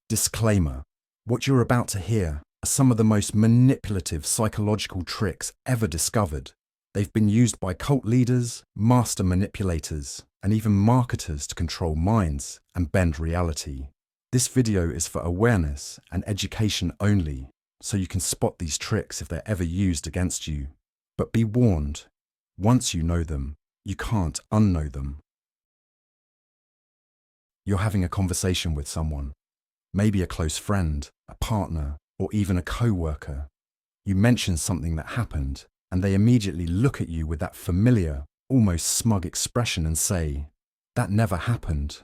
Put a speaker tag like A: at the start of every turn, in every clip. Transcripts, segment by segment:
A: Disclaimer: what you're about to hear are some of the most manipulative psychological tricks ever discovered. They've been used by cult leaders, master manipulators, and even marketers to control minds and bend reality. This video is for awareness and education only, so you can spot these tricks if they're ever used against you. But be warned, once you know them, you can't unknow them. You're having a conversation with someone, maybe a close friend, a partner, or even a co-worker. You mention something that happened, and they immediately look at you with that familiar, almost smug expression and say, "That never happened."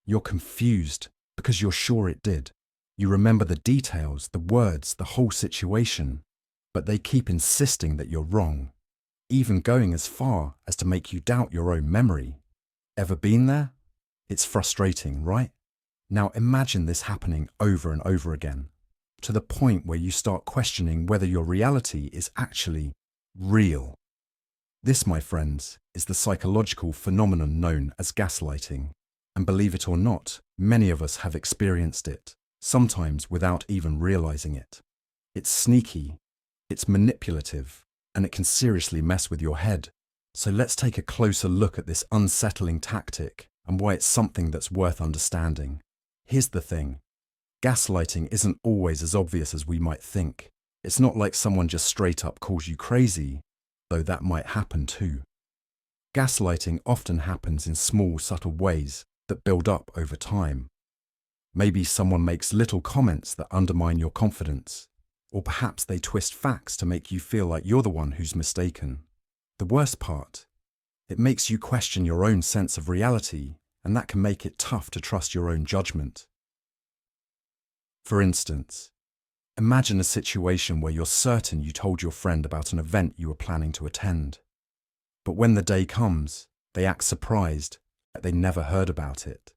A: You're confused because you're sure it did. You remember the details, the words, the whole situation, but they keep insisting that you're wrong, even going as far as to make you doubt your own memory. Ever been there? It's frustrating, right? Now imagine this happening over and over again, to the point where you start questioning whether your reality is actually real. This, my friends, is the psychological phenomenon known as gaslighting. And believe it or not, many of us have experienced it, sometimes without even realizing it. It's sneaky, it's manipulative, and it can seriously mess with your head. So let's take a closer look at this unsettling tactic and why it's something that's worth understanding. Here's the thing: gaslighting isn't always as obvious as we might think. It's not like someone just straight up calls you crazy, though that might happen too. Gaslighting often happens in small, subtle ways that build up over time. Maybe someone makes little comments that undermine your confidence, or perhaps they twist facts to make you feel like you're the one who's mistaken. The worst part, it makes you question your own sense of reality, and that can make it tough to trust your own judgment. For instance, imagine a situation where you're certain you told your friend about an event you were planning to attend. But when the day comes, they act surprised that they never heard about it.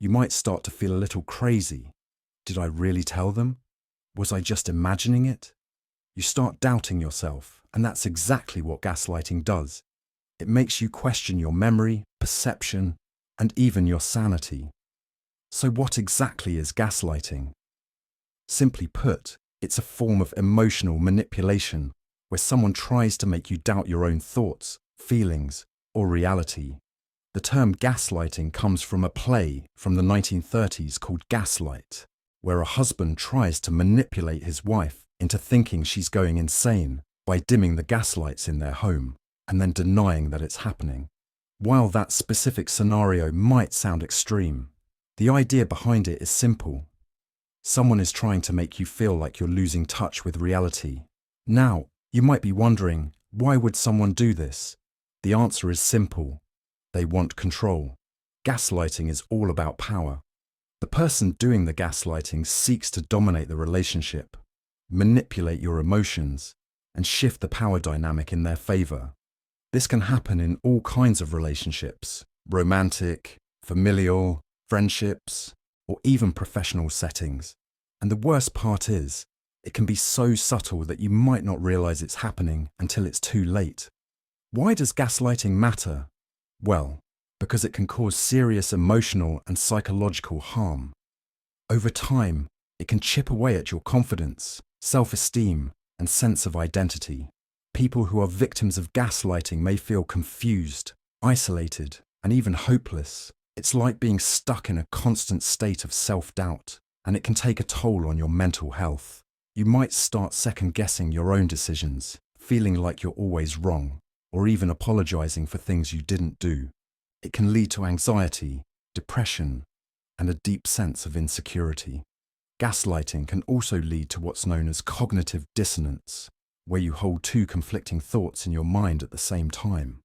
A: You might start to feel a little crazy. Did I really tell them? Was I just imagining it? You start doubting yourself, and that's exactly what gaslighting does. It makes you question your memory, perception, and even your sanity. So what exactly is gaslighting? Simply put, it's a form of emotional manipulation where someone tries to make you doubt your own thoughts, feelings, or reality. The term gaslighting comes from a play from the 1930s called Gaslight, where a husband tries to manipulate his wife into thinking she's going insane by dimming the gaslights in their home and then denying that it's happening. While that specific scenario might sound extreme, the idea behind it is simple. Someone is trying to make you feel like you're losing touch with reality. Now, you might be wondering, why would someone do this? The answer is simple. They want control. Gaslighting is all about power. The person doing the gaslighting seeks to dominate the relationship, manipulate your emotions, and shift the power dynamic in their favor. This can happen in all kinds of relationships: romantic, familial, friendships, or even professional settings. And the worst part is, it can be so subtle that you might not realize it's happening until it's too late. Why does gaslighting matter? Well, because it can cause serious emotional and psychological harm. Over time, it can chip away at your confidence, self-esteem, and sense of identity. People who are victims of gaslighting may feel confused, isolated, and even hopeless. It's like being stuck in a constant state of self-doubt, and it can take a toll on your mental health. You might start second-guessing your own decisions, feeling like you're always wrong, or even apologizing for things you didn't do. It can lead to anxiety, depression, and a deep sense of insecurity. Gaslighting can also lead to what's known as cognitive dissonance, where you hold two conflicting thoughts in your mind at the same time.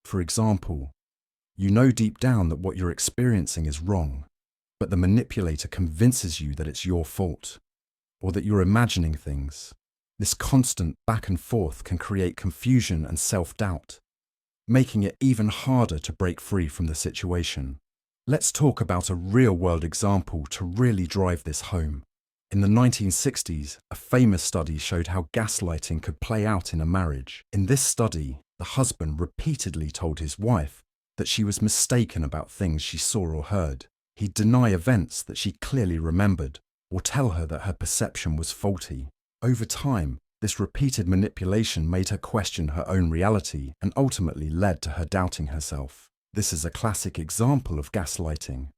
A: For example, you know deep down that what you're experiencing is wrong, but the manipulator convinces you that it's your fault, or that you're imagining things. This constant back and forth can create confusion and self-doubt, making it even harder to break free from the situation. Let's talk about a real-world example to really drive this home. In the 1960s, a famous study showed how gaslighting could play out in a marriage. In this study, the husband repeatedly told his wife that she was mistaken about things she saw or heard. He'd deny events that she clearly remembered, or tell her that her perception was faulty. Over time, this repeated manipulation made her question her own reality and ultimately led to her doubting herself. This is a classic example of gaslighting.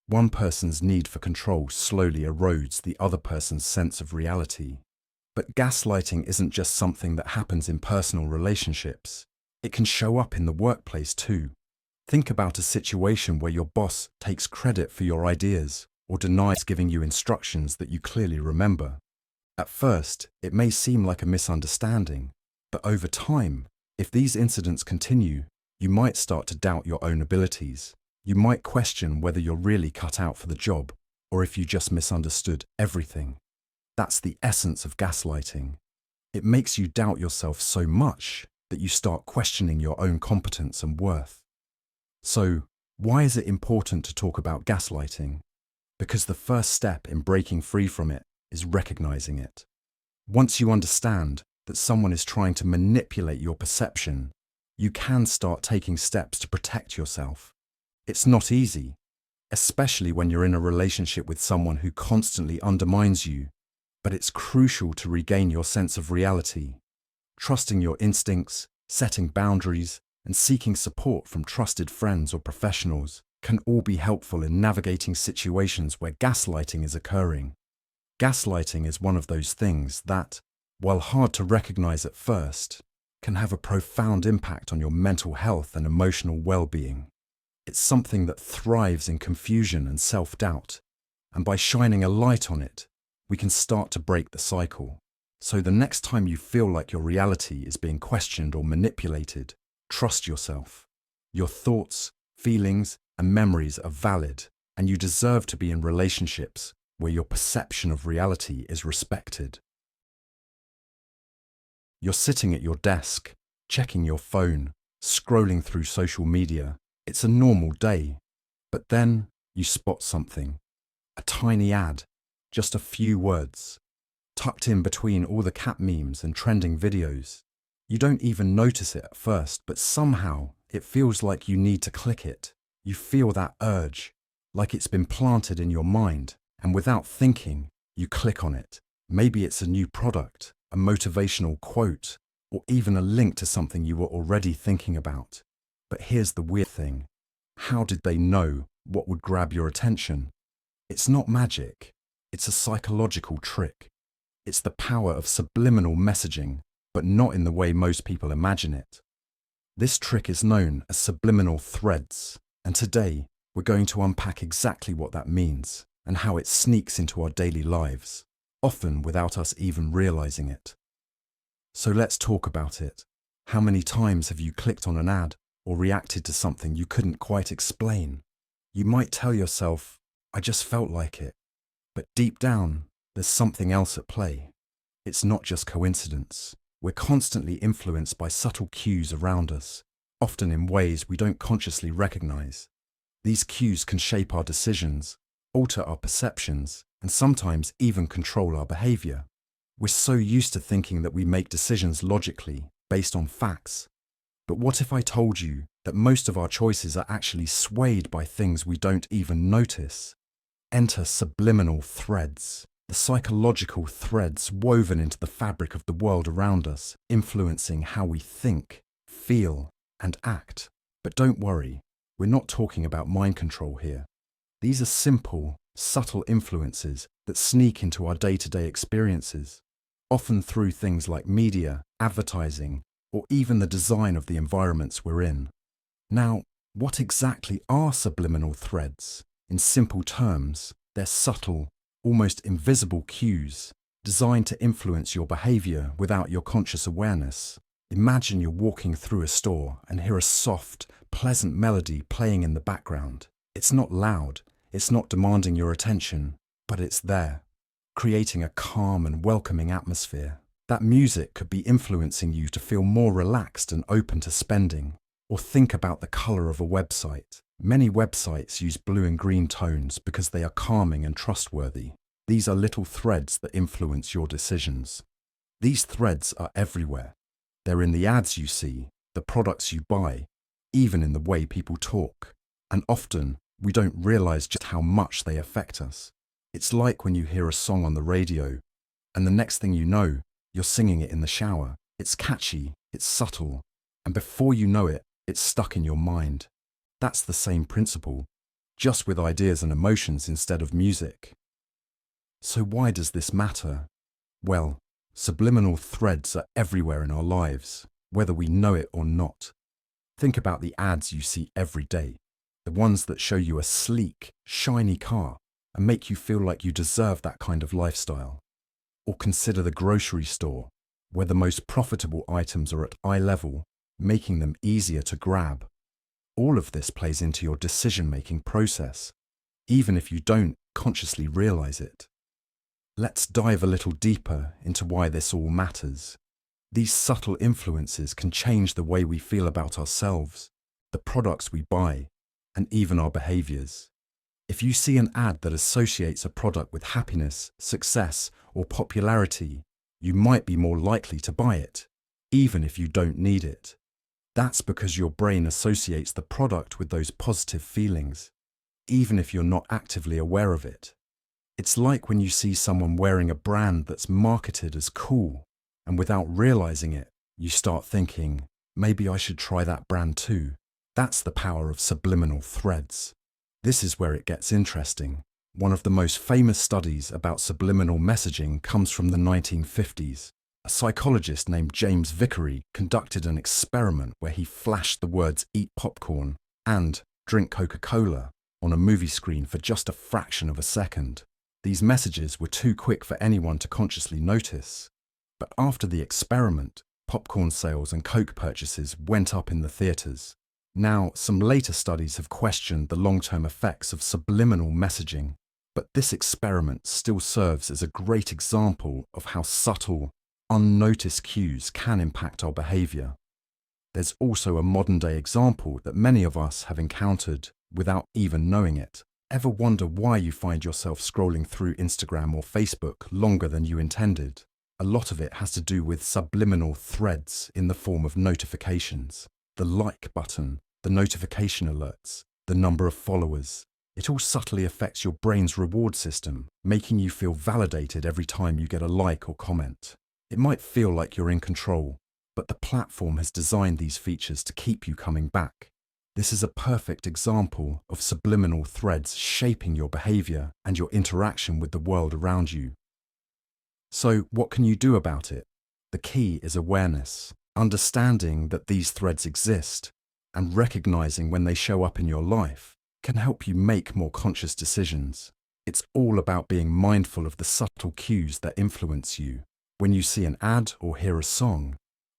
A: One person's need for control slowly erodes the other person's sense of reality. But gaslighting isn't just something that happens in personal relationships. It can show up in the workplace too. Think about a situation where your boss takes credit for your ideas or denies giving you instructions that you clearly remember. At first, it may seem like a misunderstanding, but over time, if these incidents continue, you might start to doubt your own abilities. You might question whether you're really cut out for the job or if you just misunderstood everything. That's the essence of gaslighting. It makes you doubt yourself so much that you start questioning your own competence and worth. So, why is it important to talk about gaslighting? Because the first step in breaking free from it is recognizing it. Once you understand that someone is trying to manipulate your perception, you can start taking steps to protect yourself. It's not easy, especially when you're in a relationship with someone who constantly undermines you, but it's crucial to regain your sense of reality. Trusting your instincts, setting boundaries, and seeking support from trusted friends or professionals can all be helpful in navigating situations where gaslighting is occurring. Gaslighting is one of those things that, while hard to recognize at first, can have a profound impact on your mental health and emotional well-being. It's something that thrives in confusion and self-doubt, and by shining a light on it, we can start to break the cycle. So the next time you feel like your reality is being questioned or manipulated, trust yourself. Your thoughts, feelings, and memories are valid, and you deserve to be in relationships where your perception of reality is respected. You're sitting at your desk, checking your phone, scrolling through social media. It's a normal day, but then you spot something. A tiny ad, just a few words, tucked in between all the cat memes and trending videos. You don't even notice it at first, but somehow it feels like you need to click it. You feel that urge, like it's been planted in your mind, and without thinking, you click on it. Maybe it's a new product, a motivational quote, or even a link to something you were already thinking about. But here's the weird thing. How did they know what would grab your attention? It's not magic. It's a psychological trick. It's the power of subliminal messaging, but not in the way most people imagine it. This trick is known as subliminal threads, and today we're going to unpack exactly what that means and how it sneaks into our daily lives, often without us even realizing it. So let's talk about it. How many times have you clicked on an ad or reacted to something you couldn't quite explain? You might tell yourself, I just felt like it. But deep down, there's something else at play. It's not just coincidence. We're constantly influenced by subtle cues around us, often in ways we don't consciously recognize. These cues can shape our decisions, alter our perceptions, and sometimes even control our behavior. We're so used to thinking that we make decisions logically, based on facts. But what if I told you that most of our choices are actually swayed by things we don't even notice? Enter subliminal threads, the psychological threads woven into the fabric of the world around us, influencing how we think, feel, and act. But don't worry, we're not talking about mind control here. These are simple, subtle influences that sneak into our day-to-day experiences, often through things like media, advertising, or even the design of the environments we're in. Now, what exactly are subliminal threads? In simple terms, they're subtle, almost invisible cues designed to influence your behavior without your conscious awareness. Imagine you're walking through a store and hear a soft, pleasant melody playing in the background. It's not loud, it's not demanding your attention, but it's there, creating a calm and welcoming atmosphere. That music could be influencing you to feel more relaxed and open to spending. Or think about the color of a website. Many websites use blue and green tones because they are calming and trustworthy. These are little threads that influence your decisions. These threads are everywhere. They're in the ads you see, the products you buy, even in the way people talk. And often, we don't realize just how much they affect us. It's like when you hear a song on the radio, and the next thing you know, you're singing it in the shower. It's catchy, it's subtle, and before you know it, it's stuck in your mind. That's the same principle, just with ideas and emotions instead of music. So why does this matter? Well, subliminal threads are everywhere in our lives, whether we know it or not. Think about the ads you see every day, the ones that show you a sleek, shiny car and make you feel like you deserve that kind of lifestyle. Or consider the grocery store, where the most profitable items are at eye level, making them easier to grab. All of this plays into your decision-making process, even if you don't consciously realize it. Let's dive a little deeper into why this all matters. These subtle influences can change the way we feel about ourselves, the products we buy, and even our behaviors. If you see an ad that associates a product with happiness, success, or popularity, you might be more likely to buy it, even if you don't need it. That's because your brain associates the product with those positive feelings, even if you're not actively aware of it. It's like when you see someone wearing a brand that's marketed as cool, and without realizing it, you start thinking, maybe I should try that brand too. That's the power of subliminal threads. This is where it gets interesting. One of the most famous studies about subliminal messaging comes from the 1950s. A psychologist named James Vickery conducted an experiment where he flashed the words "eat popcorn" and "drink Coca-Cola" on a movie screen for just a fraction of a second. These messages were too quick for anyone to consciously notice. But after the experiment, popcorn sales and Coke purchases went up in the theaters. Now, some later studies have questioned the long-term effects of subliminal messaging, but this experiment still serves as a great example of how subtle, unnoticed cues can impact our behavior. There's also a modern-day example that many of us have encountered without even knowing it. Ever wonder why you find yourself scrolling through Instagram or Facebook longer than you intended? A lot of it has to do with subliminal threads in the form of notifications. The like button, the notification alerts, the number of followers. It all subtly affects your brain's reward system, making you feel validated every time you get a like or comment. It might feel like you're in control, but the platform has designed these features to keep you coming back. This is a perfect example of subliminal threads shaping your behavior and your interaction with the world around you. So, what can you do about it? The key is awareness, understanding that these threads exist, and recognizing when they show up in your life can help you make more conscious decisions. It's all about being mindful of the subtle cues that influence you. When you see an ad or hear a song,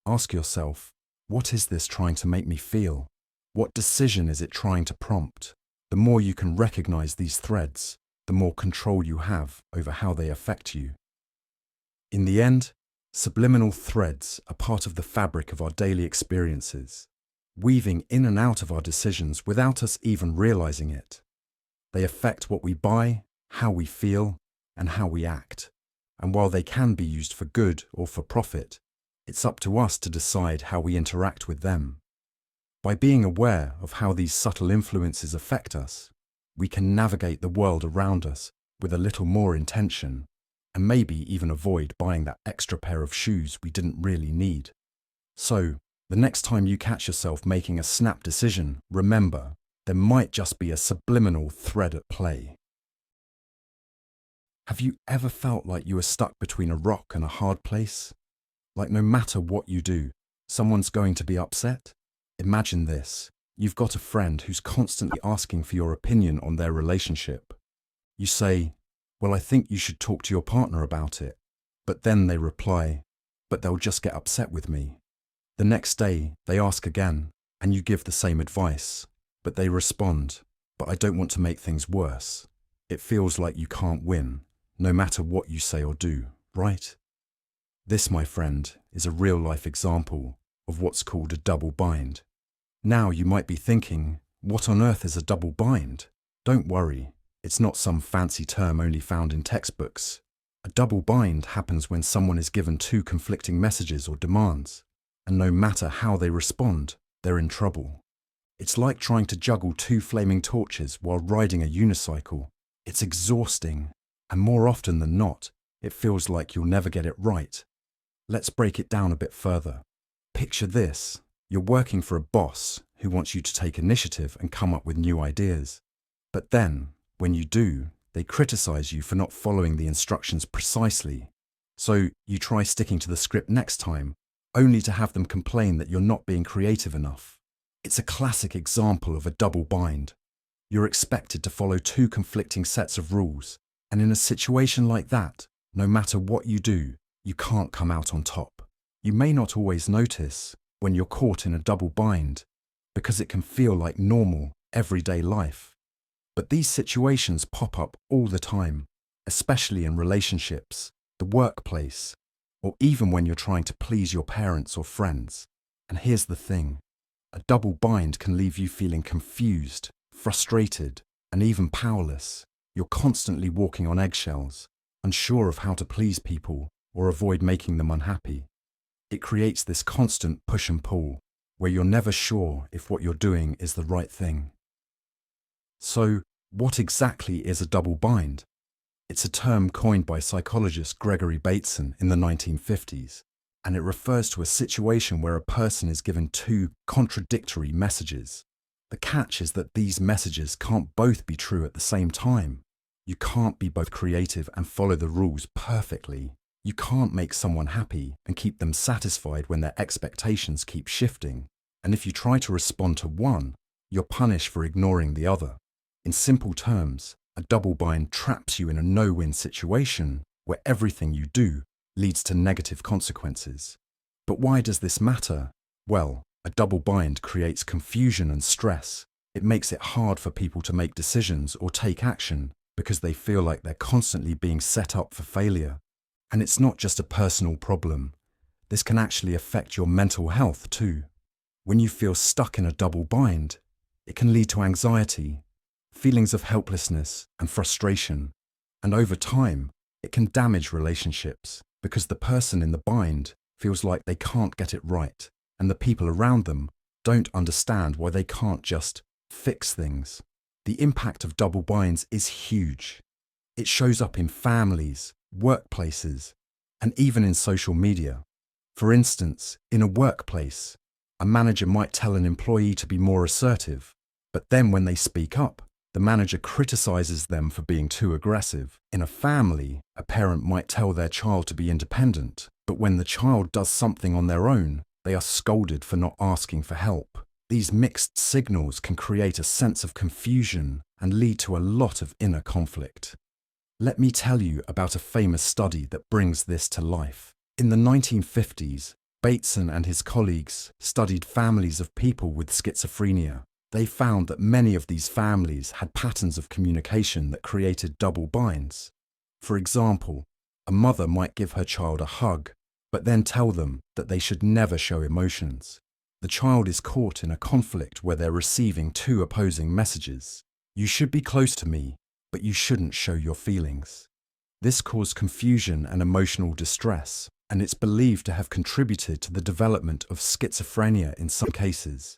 A: ask yourself, what is this trying to make me feel? What decision is it trying to prompt? The more you can recognize these threads, the more control you have over how they affect you. In the end, subliminal threads are part of the fabric of our daily experiences, weaving in and out of our decisions without us even realizing it. They affect what we buy, how we feel, and how we act. And while they can be used for good or for profit, it's up to us to decide how we interact with them. By being aware of how these subtle influences affect us, we can navigate the world around us with a little more intention, and maybe even avoid buying that extra pair of shoes we didn't really need. So, the next time you catch yourself making a snap decision, remember, there might just be a subliminal thread at play. Have you ever felt like you were stuck between a rock and a hard place? Like no matter what you do, someone's going to be upset? Imagine this. You've got a friend who's constantly asking for your opinion on their relationship. You say, "Well, I think you should talk to your partner about it." But then they reply, "But they'll just get upset with me." The next day, they ask again, and you give the same advice. But they respond, "But I don't want to make things worse." It feels like you can't win, no matter what you say or do, right? This, my friend, is a real-life example of what's called a double bind. Now you might be thinking, what on earth is a double bind? Don't worry, it's not some fancy term only found in textbooks. A double bind happens when someone is given two conflicting messages or demands, and no matter how they respond, they're in trouble. It's like trying to juggle two flaming torches while riding a unicycle. It's exhausting, And more often than not, it feels like you'll never get it right. Let's break it down a bit further. Picture this. You're working for a boss who wants you to take initiative and come up with new ideas. But then, when you do, they criticize you for not following the instructions precisely. So you try sticking to the script next time, only to have them complain that you're not being creative enough. It's a classic example of a double bind. You're expected to follow two conflicting sets of rules, and in a situation like that, no matter what you do, you can't come out on top. You may not always notice when you're caught in a double bind, because it can feel like normal, everyday life. But these situations pop up all the time, especially in relationships, the workplace, or even when you're trying to please your parents or friends. And here's the thing. A double bind can leave you feeling confused, frustrated, and even powerless. You're constantly walking on eggshells, unsure of how to please people or avoid making them unhappy. It creates this constant push and pull, where you're never sure if what you're doing is the right thing. So, what exactly is a double bind? It's a term coined by psychologist Gregory Bateson in the 1950s, and it refers to a situation where a person is given two contradictory messages. The catch is that these messages can't both be true at the same time. You can't be both creative and follow the rules perfectly. You can't make someone happy and keep them satisfied when their expectations keep shifting. And if you try to respond to one, you're punished for ignoring the other. In simple terms, a double bind traps you in a no-win situation where everything you do leads to negative consequences. But why does this matter? Well, a double bind creates confusion and stress. It makes it hard for people to make decisions or take action because they feel like they're constantly being set up for failure. And it's not just a personal problem. This can actually affect your mental health too. When you feel stuck in a double bind, it can lead to anxiety, feelings of helplessness and frustration. And over time, it can damage relationships because the person in the bind feels like they can't get it right, and the people around them don't understand why they can't just fix things. The impact of double binds is huge. It shows up in families, workplaces, and even in social media. For instance, in a workplace, a manager might tell an employee to be more assertive, but then when they speak up, the manager criticizes them for being too aggressive. In a family, a parent might tell their child to be independent, but when the child does something on their own, they are scolded for not asking for help. These mixed signals can create a sense of confusion and lead to a lot of inner conflict. Let me tell you about a famous study that brings this to life. In the 1950s, Bateson and his colleagues studied families of people with schizophrenia. They found that many of these families had patterns of communication that created double binds. For example, a mother might give her child a hug, but then tell them that they should never show emotions. The child is caught in a conflict where they're receiving two opposing messages. You should be close to me, but you shouldn't show your feelings. This caused confusion and emotional distress, and it's believed to have contributed to the development of schizophrenia in some cases.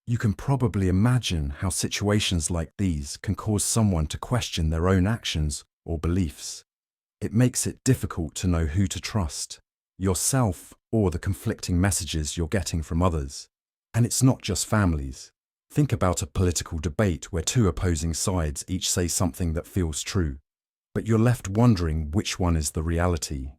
A: You can probably imagine how situations like these can cause someone to question their own actions or beliefs. It makes it difficult to know who to trust, yourself or the conflicting messages you're getting from others. And it's not just families. Think about a political debate where two opposing sides each say something that feels true, but you're left wondering which one is the reality.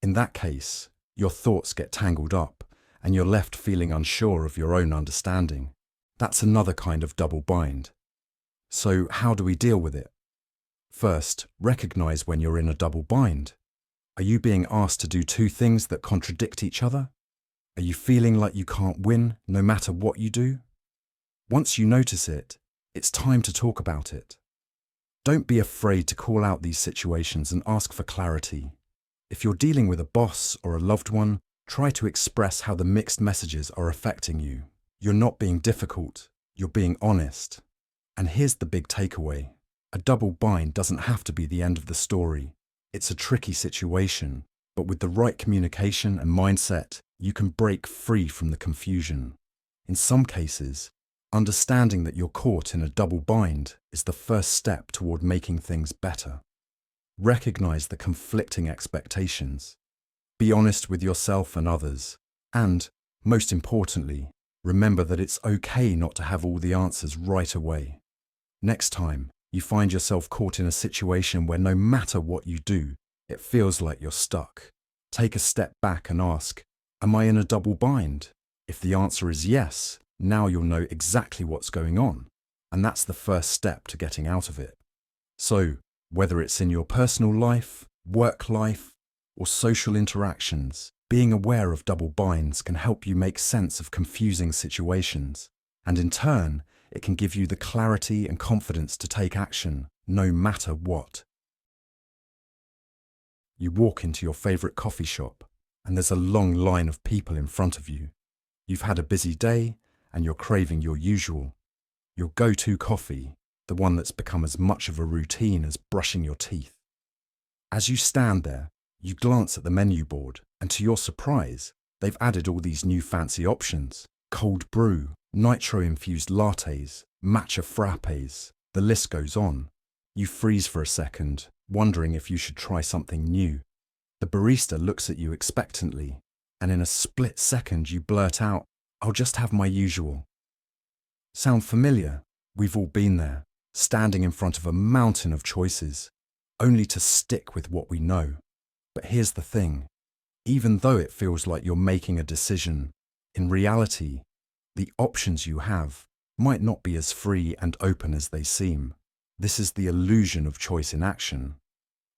A: In that case, your thoughts get tangled up, and you're left feeling unsure of your own understanding. That's another kind of double bind. So how do we deal with it? First, recognize when you're in a double bind. Are you being asked to do two things that contradict each other? Are you feeling like you can't win no matter what you do? Once you notice it, it's time to talk about it. Don't be afraid to call out these situations and ask for clarity. If you're dealing with a boss or a loved one, try to express how the mixed messages are affecting you. You're not being difficult, you're being honest. And here's the big takeaway. A double bind doesn't have to be the end of the story. It's a tricky situation, but with the right communication and mindset, you can break free from the confusion. In some cases, understanding that you're caught in a double bind is the first step toward making things better. Recognize the conflicting expectations. Be honest with yourself and others. And, most importantly, remember that it's okay not to have all the answers right away. Next time you find yourself caught in a situation where no matter what you do, it feels like you're stuck, take a step back and ask, am I in a double bind? If the answer is yes, now you'll know exactly what's going on, and that's the first step to getting out of it. So, whether it's in your personal life, work life, or social interactions, being aware of double binds can help you make sense of confusing situations, and in turn, it can give you the clarity and confidence to take action, no matter what. You walk into your favorite coffee shop, and there's a long line of people in front of you. You've had a busy day, and you're craving your go-to coffee, the one that's become as much of a routine as brushing your teeth. As you stand there, you glance at the menu board, and to your surprise, they've added all these new fancy options. Cold brew, nitro-infused lattes, matcha frappes, the list goes on. You freeze for a second, wondering if you should try something new. The barista looks at you expectantly, and in a split second you blurt out, "I'll just have my usual." Sound familiar? We've all been there, standing in front of a mountain of choices, only to stick with what we know. But here's the thing. Even though it feels like you're making a decision, in reality, the options you have might not be as free and open as they seem. This is the illusion of choice in action.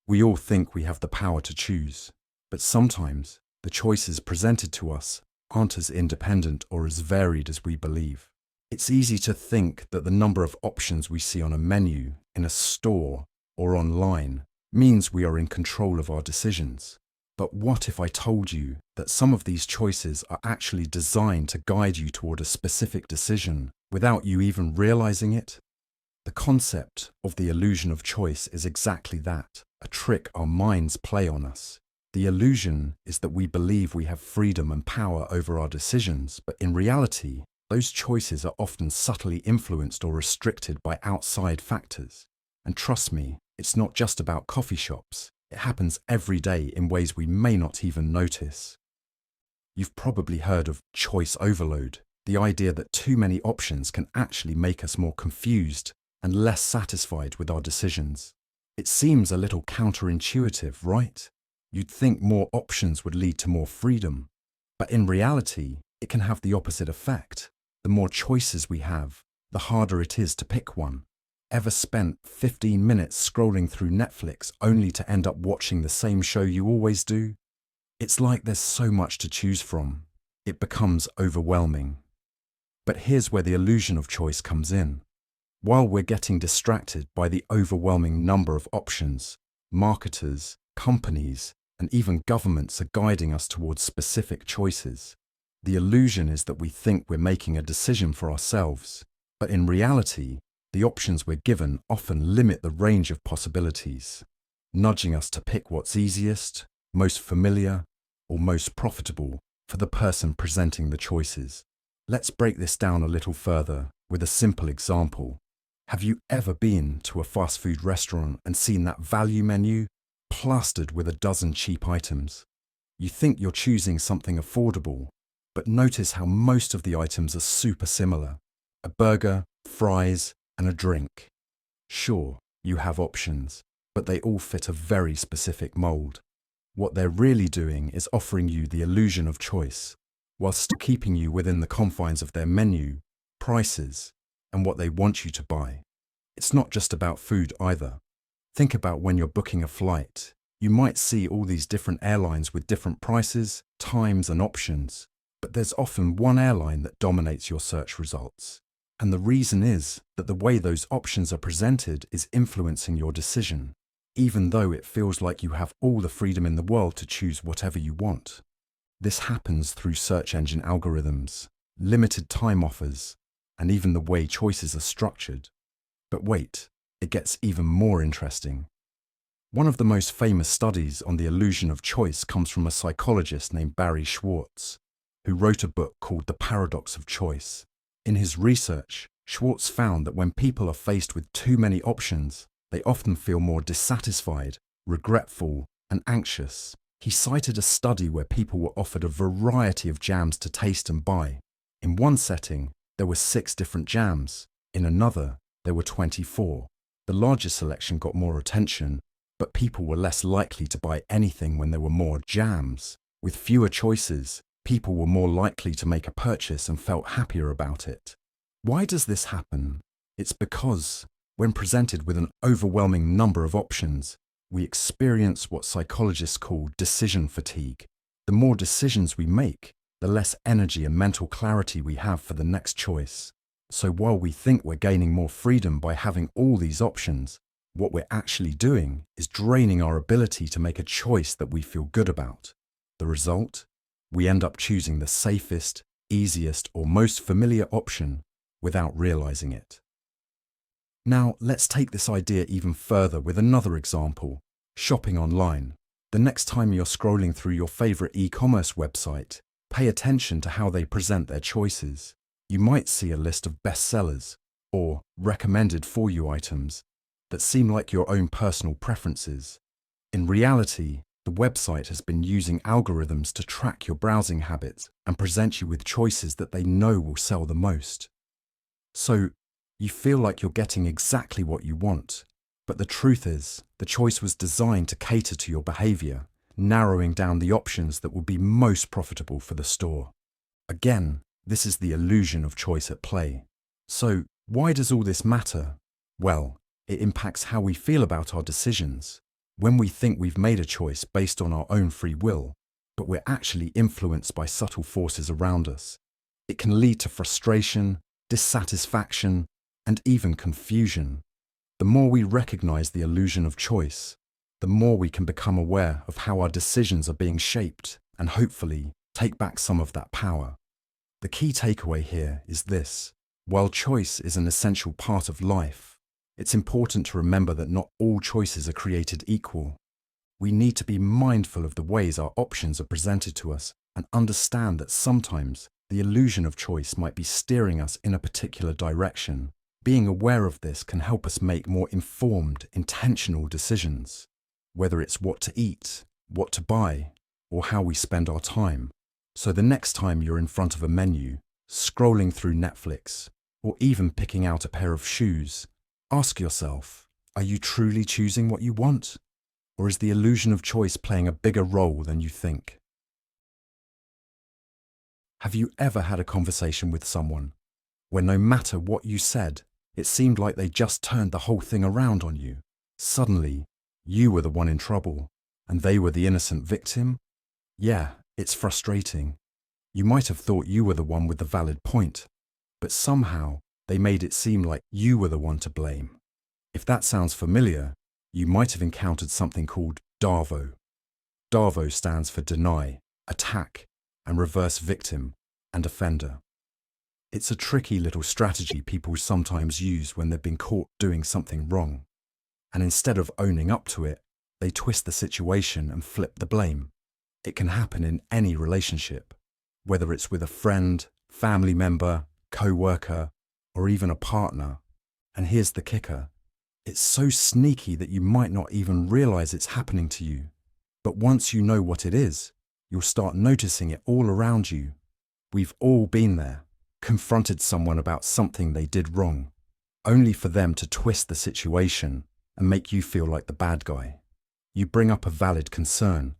A: We all think we have the power to choose, but sometimes the choices presented to us aren't as independent or as varied as we believe. It's easy to think that the number of options we see on a menu, in a store, or online means we are in control of our decisions. But what if I told you that some of these choices are actually designed to guide you toward a specific decision without you even realizing it? The concept of the illusion of choice is exactly that, a trick our minds play on us. The illusion is that we believe we have freedom and power over our decisions, but in reality, those choices are often subtly influenced or restricted by outside factors. And trust me, it's not just about coffee shops. It happens every day in ways we may not even notice. You've probably heard of choice overload, the idea that too many options can actually make us more confused and less satisfied with our decisions. It seems a little counterintuitive, right? You'd think more options would lead to more freedom. But in reality, it can have the opposite effect. The more choices we have, the harder it is to pick one. Ever spent 15 minutes scrolling through Netflix only to end up watching the same show you always do? It's like there's so much to choose from. It becomes overwhelming. But here's where the illusion of choice comes in. While we're getting distracted by the overwhelming number of options, marketers, companies, and even governments are guiding us towards specific choices. The illusion is that we think we're making a decision for ourselves, but in reality, the options we're given often limit the range of possibilities, nudging us to pick what's easiest, most familiar, or most profitable for the person presenting the choices. Let's break this down a little further with a simple example. Have you ever been to a fast food restaurant and seen that value menu plastered with a dozen cheap items? You think you're choosing something affordable, but notice how most of the items are super similar. A burger, fries, and a drink. Sure, you have options, but they all fit a very specific mold. What they're really doing is offering you the illusion of choice, whilst keeping you within the confines of their menu, prices, and what they want you to buy. It's not just about food either. Think about when you're booking a flight. You might see all these different airlines with different prices, times, and options, but there's often one airline that dominates your search results. And the reason is that the way those options are presented is influencing your decision, even though it feels like you have all the freedom in the world to choose whatever you want. This happens through search engine algorithms, limited time offers, and even the way choices are structured. But wait, it gets even more interesting. One of the most famous studies on the illusion of choice comes from a psychologist named Barry Schwartz, who wrote a book called The Paradox of Choice. In his research, Schwartz found that when people are faced with too many options, they often feel more dissatisfied regretful, and anxious. He cited a study where people were offered a variety of jams to taste and buy. In one setting, there were 6 different jams. In another, there were 24. The larger selection got more attention, but people were less likely to buy anything when there were more jams. With fewer choices, people were more likely to make a purchase and felt happier about it. Why does this happen? It's because, when presented with an overwhelming number of options, we experience what psychologists call decision fatigue. The more decisions we make, the less energy and mental clarity we have for the next choice. So while we think we're gaining more freedom by having all these options, what we're actually doing is draining our ability to make a choice that we feel good about. The result? We end up choosing the safest, easiest, or most familiar option without realizing it. Now, let's take this idea even further with another example: shopping online. The next time you're scrolling through your favorite e-commerce website, pay attention to how they present their choices. You might see a list of bestsellers or recommended for you items that seem like your own personal preferences. In reality, the website has been using algorithms to track your browsing habits and present you with choices that they know will sell the most. So, you feel like you're getting exactly what you want, but the truth is, the choice was designed to cater to your behavior, narrowing down the options that will be most profitable for the store. Again, this is the illusion of choice at play. So, why does all this matter? Well, it impacts how we feel about our decisions. When we think we've made a choice based on our own free will, but we're actually influenced by subtle forces around us, it can lead to frustration, dissatisfaction, and even confusion. The more we recognize the illusion of choice, the more we can become aware of how our decisions are being shaped and hopefully take back some of that power. The key takeaway here is this: while choice is an essential part of life, it's important to remember that not all choices are created equal. We need to be mindful of the ways our options are presented to us and understand that sometimes the illusion of choice might be steering us in a particular direction. Being aware of this can help us make more informed, intentional decisions, whether it's what to eat, what to buy, or how we spend our time. So the next time you're in front of a menu, scrolling through Netflix, or even picking out a pair of shoes, ask yourself, are you truly choosing what you want? Or is the illusion of choice playing a bigger role than you think? Have you ever had a conversation with someone where no matter what you said, it seemed like they just turned the whole thing around on you? Suddenly, you were the one in trouble, and they were the innocent victim? Yeah, it's frustrating. You might have thought you were the one with the valid point, but somehow they made it seem like you were the one to blame. If that sounds familiar, you might have encountered something called DARVO. DARVO stands for deny, attack, and reverse victim and offender. It's a tricky little strategy people sometimes use when they've been caught doing something wrong. And instead of owning up to it, they twist the situation and flip the blame. It can happen in any relationship, whether it's with a friend, family member, co-worker, or even a partner. And here's the kicker: it's so sneaky that you might not even realize it's happening to you. But once you know what it is, you'll start noticing it all around you. We've all been there, confronted someone about something they did wrong, only for them to twist the situation and make you feel like the bad guy. You bring up a valid concern,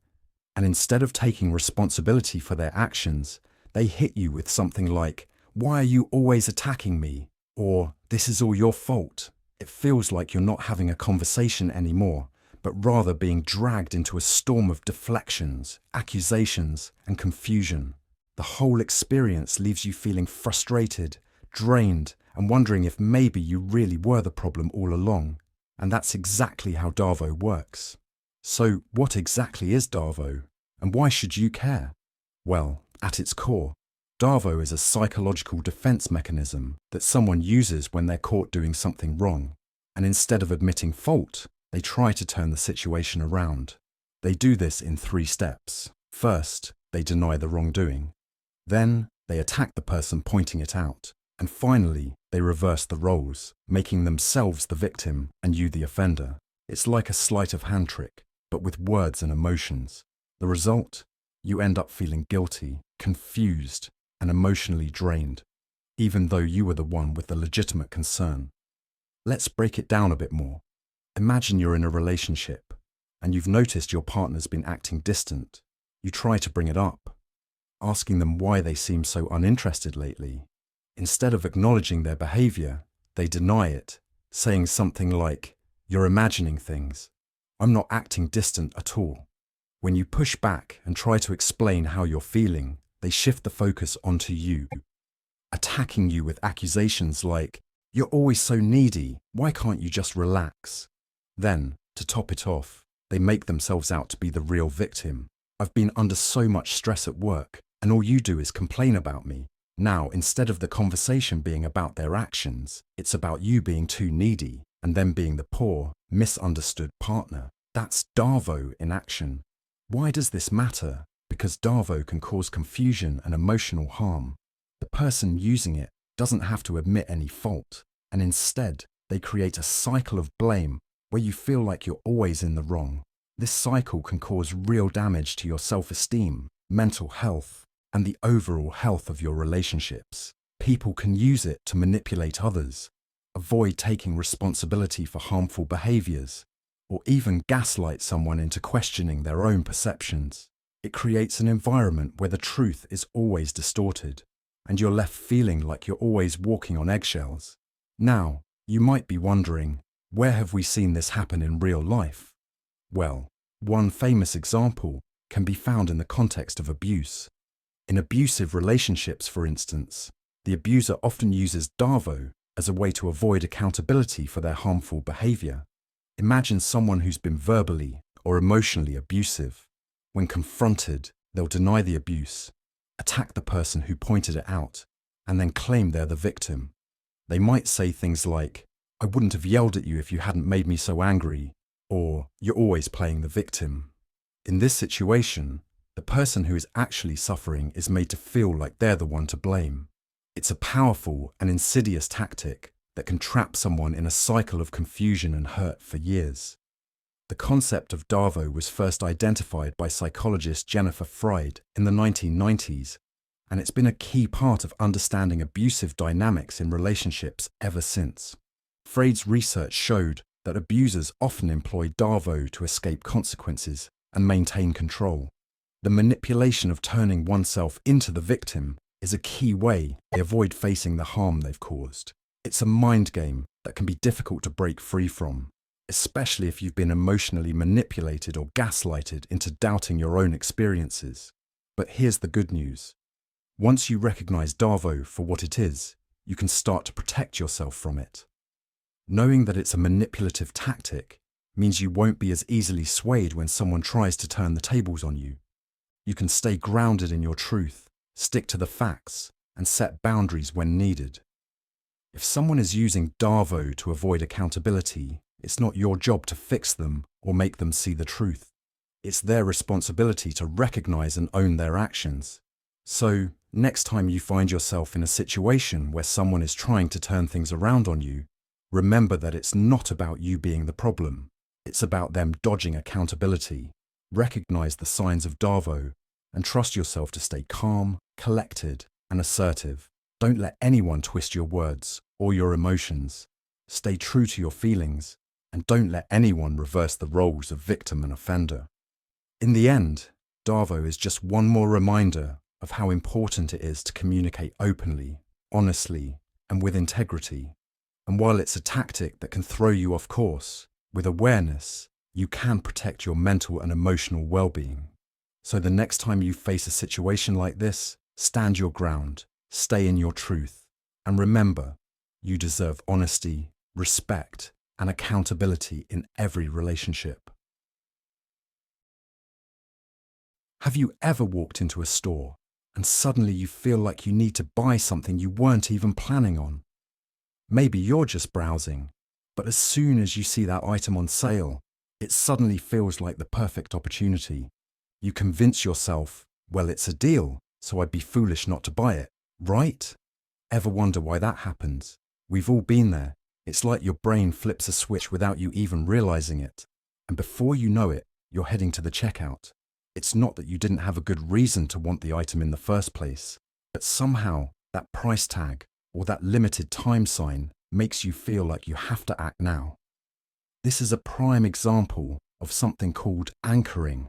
A: and instead of taking responsibility for their actions, they hit you with something like, "Why are you always attacking me?" Or, "This is all your fault." It feels like you're not having a conversation anymore, but rather being dragged into a storm of deflections, accusations, and confusion. The whole experience leaves you feeling frustrated, drained, and wondering if maybe you really were the problem all along. And that's exactly how DARVO works. So what exactly is DARVO, and why should you care? Well, at its core, DARVO is a psychological defense mechanism that someone uses when they're caught doing something wrong. And instead of admitting fault, they try to turn the situation around. They do this in 3 steps. First, they deny the wrongdoing. Then, they attack the person pointing it out. And finally, they reverse the roles, making themselves the victim and you the offender. It's like a sleight of hand trick. but with words and emotions. The result? You end up feeling guilty, confused, and emotionally drained, even though you were the one with the legitimate concern. Let's break it down a bit more. Imagine you're in a relationship, and you've noticed your partner's been acting distant. You try to bring it up, asking them why they seem so uninterested lately. Instead of acknowledging their behavior, they deny it, saying something like, "You're imagining things. I'm not acting distant at all." When you push back and try to explain how you're feeling, they shift the focus onto you, attacking you with accusations like, "You're always so needy, why can't you just relax?" Then, to top it off, they make themselves out to be the real victim. "I've been under so much stress at work, and all you do is complain about me." Now, instead of the conversation being about their actions, it's about you being too needy and them being the poor, misunderstood partner. That's DARVO in action. Why does this matter? Because DARVO can cause confusion and emotional harm. The person using it doesn't have to admit any fault, and instead, they create a cycle of blame where you feel like you're always in the wrong. This cycle can cause real damage to your self-esteem, mental health, and the overall health of your relationships. People can use it to manipulate others, avoid taking responsibility for harmful behaviors, or even gaslight someone into questioning their own perceptions. It creates an environment where the truth is always distorted, and you're left feeling like you're always walking on eggshells. Now, you might be wondering, where have we seen this happen in real life? Well, one famous example can be found in the context of abuse. In abusive relationships, for instance, the abuser often uses DARVO as a way to avoid accountability for their harmful behavior. Imagine someone who's been verbally or emotionally abusive. When confronted, they'll deny the abuse, attack the person who pointed it out, and then claim they're the victim. They might say things like, "I wouldn't have yelled at you if you hadn't made me so angry," or "You're always playing the victim." In this situation, the person who is actually suffering is made to feel like they're the one to blame. It's a powerful and insidious tactic that can trap someone in a cycle of confusion and hurt for years. The concept of DARVO was first identified by psychologist Jennifer Freud in the 1990s, and it's been a key part of understanding abusive dynamics in relationships ever since. Freud's research showed that abusers often employ DARVO to escape consequences and maintain control. The manipulation of turning oneself into the victim is a key way they avoid facing the harm they've caused. It's a mind game that can be difficult to break free from, especially if you've been emotionally manipulated or gaslighted into doubting your own experiences. But here's the good news. Once you recognize DARVO for what it is, you can start to protect yourself from it. Knowing that it's a manipulative tactic means you won't be as easily swayed when someone tries to turn the tables on you. You can stay grounded in your truth, stick to the facts, and set boundaries when needed. If someone is using DARVO to avoid accountability, it's not your job to fix them or make them see the truth. It's their responsibility to recognize and own their actions. So, next time you find yourself in a situation where someone is trying to turn things around on you, remember that it's not about you being the problem. It's about them dodging accountability. Recognize the signs of DARVO and trust yourself to stay calm, collected, and assertive. Don't let anyone twist your words or your emotions. Stay true to your feelings, and don't let anyone reverse the roles of victim and offender. In the end, DARVO is just one more reminder of how important it is to communicate openly, honestly, and with integrity. And while it's a tactic that can throw you off course, with awareness, you can protect your mental and emotional well-being. So the next time you face a situation like this, stand your ground, stay in your truth, and remember, you deserve honesty, respect, and accountability in every relationship. Have you ever walked into a store and suddenly you feel like you need to buy something you weren't even planning on? Maybe you're just browsing, but as soon as you see that item on sale, it suddenly feels like the perfect opportunity. You convince yourself, well, it's a deal, so I'd be foolish not to buy it, right? Ever wonder why that happens? We've all been there. It's like your brain flips a switch without you even realizing it. And before you know it, you're heading to the checkout. It's not that you didn't have a good reason to want the item in the first place, but somehow that price tag or that limited time sign makes you feel like you have to act now. This is a prime example of something called anchoring,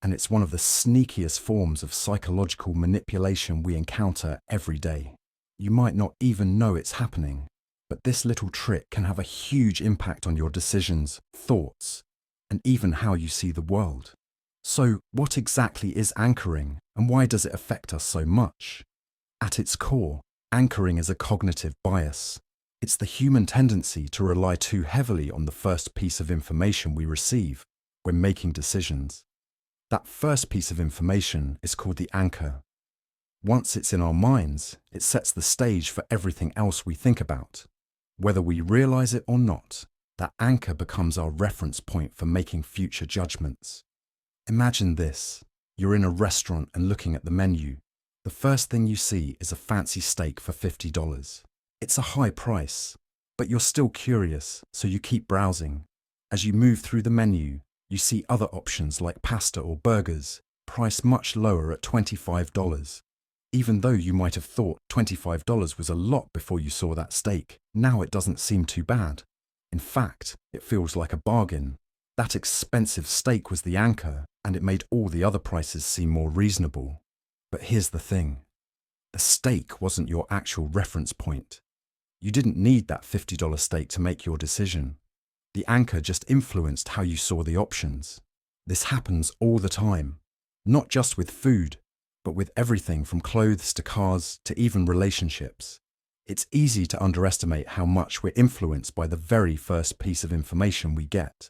A: and it's one of the sneakiest forms of psychological manipulation we encounter every day. You might not even know it's happening, but this little trick can have a huge impact on your decisions, thoughts, and even how you see the world. So, what exactly is anchoring, and why does it affect us so much? At its core, anchoring is a cognitive bias. It's the human tendency to rely too heavily on the first piece of information we receive when making decisions. That first piece of information is called the anchor. Once it's in our minds, it sets the stage for everything else we think about. Whether we realize it or not, that anchor becomes our reference point for making future judgments. Imagine this. You're in a restaurant and looking at the menu. The first thing you see is a fancy steak for $50. It's a high price, but you're still curious, so you keep browsing. As you move through the menu, you see other options like pasta or burgers, priced much lower at $25. Even though you might have thought $25 was a lot before you saw that steak, now it doesn't seem too bad. In fact, it feels like a bargain. That expensive steak was the anchor, and it made all the other prices seem more reasonable. But here's the thing. The steak wasn't your actual reference point. You didn't need that $50 steak to make your decision. The anchor just influenced how you saw the options. This happens all the time, not just with food, but with everything from clothes to cars to even relationships. It's easy to underestimate how much we're influenced by the very first piece of information we get.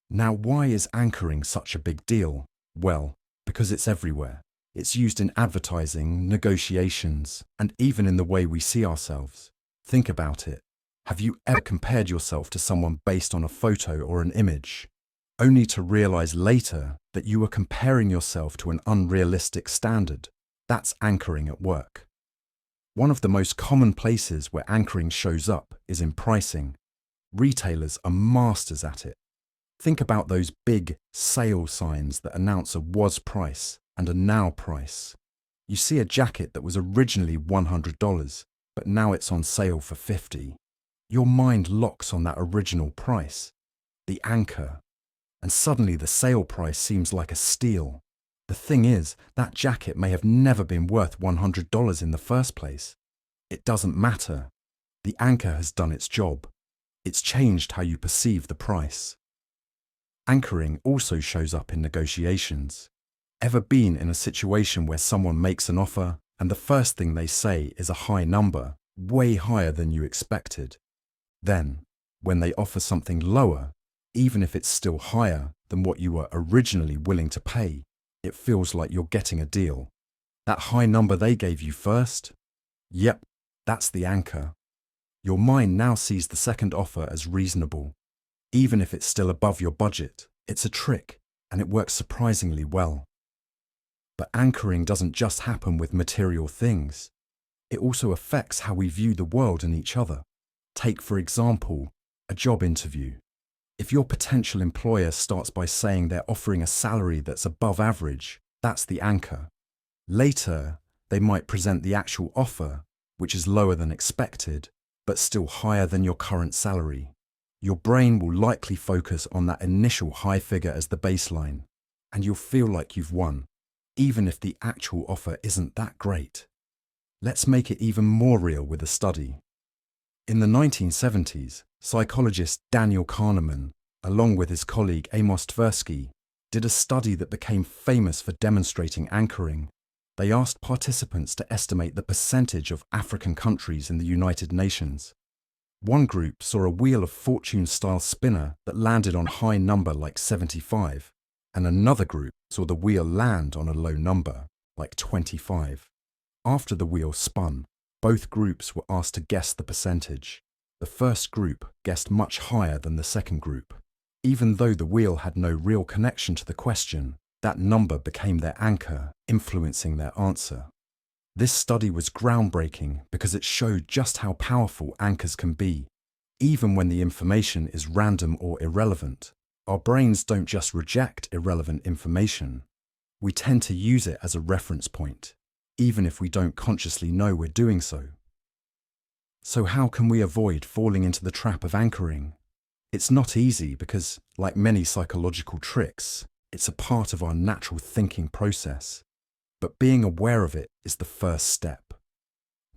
A: Now, why is anchoring such a big deal? Well, because it's everywhere. It's used in advertising, negotiations, and even in the way we see ourselves. Think about it. Have you ever compared yourself to someone based on a photo or an image, only to realize later that you were comparing yourself to an unrealistic standard? That's anchoring at work. One of the most common places where anchoring shows up is in pricing. Retailers are masters at it. Think about those big sale signs that announce a was price and a now price. You see a jacket that was originally $100, but now it's on sale for $50. Your mind locks on that original price, the anchor, and suddenly the sale price seems like a steal. The thing is, that jacket may have never been worth $100 in the first place. It doesn't matter. The anchor has done its job. It's changed how you perceive the price. Anchoring also shows up in negotiations. Ever been in a situation where someone makes an offer and the first thing they say is a high number, way higher than you expected? Then, when they offer something lower, even if it's still higher than what you were originally willing to pay, it feels like you're getting a deal. That high number they gave you first? Yep, that's the anchor. Your mind now sees the second offer as reasonable. Even if it's still above your budget, it's a trick, and it works surprisingly well. But anchoring doesn't just happen with material things. It also affects how we view the world and each other. Take, for example, a job interview. If your potential employer starts by saying they're offering a salary that's above average, that's the anchor. Later, they might present the actual offer, which is lower than expected, but still higher than your current salary. Your brain will likely focus on that initial high figure as the baseline, and you'll feel like you've won, even if the actual offer isn't that great. Let's make it even more real with a study. In the 1970s, psychologist Daniel Kahneman, along with his colleague Amos Tversky, did a study that became famous for demonstrating anchoring. They asked participants to estimate the percentage of African countries in the United Nations. One group saw a Wheel of Fortune-style spinner that landed on a high number like 75, and another group saw the wheel land on a low number, like 25. After the wheel spun, both groups were asked to guess the percentage. The first group guessed much higher than the second group. Even though the wheel had no real connection to the question, that number became their anchor, influencing their answer. This study was groundbreaking because it showed just how powerful anchors can be, even when the information is random or irrelevant. Our brains don't just reject irrelevant information. We tend to use it as a reference point, even if we don't consciously know we're doing so. So how can we avoid falling into the trap of anchoring? It's not easy because, like many psychological tricks, it's a part of our natural thinking process. But being aware of it is the first step.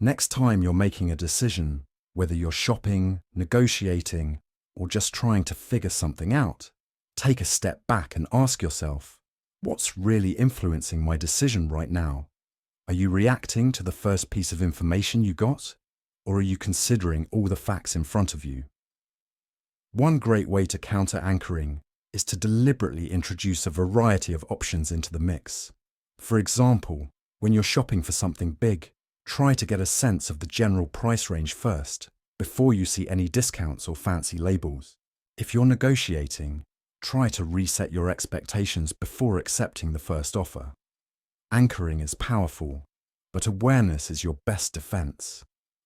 A: Next time you're making a decision, whether you're shopping, negotiating, or just trying to figure something out, take a step back and ask yourself, what's really influencing my decision right now? Are you reacting to the first piece of information you got? Or are you considering all the facts in front of you? One great way to counter anchoring is to deliberately introduce a variety of options into the mix. For example, when you're shopping for something big, try to get a sense of the general price range first, before you see any discounts or fancy labels. If you're negotiating, try to reset your expectations before accepting the first offer. Anchoring is powerful, but awareness is your best defense.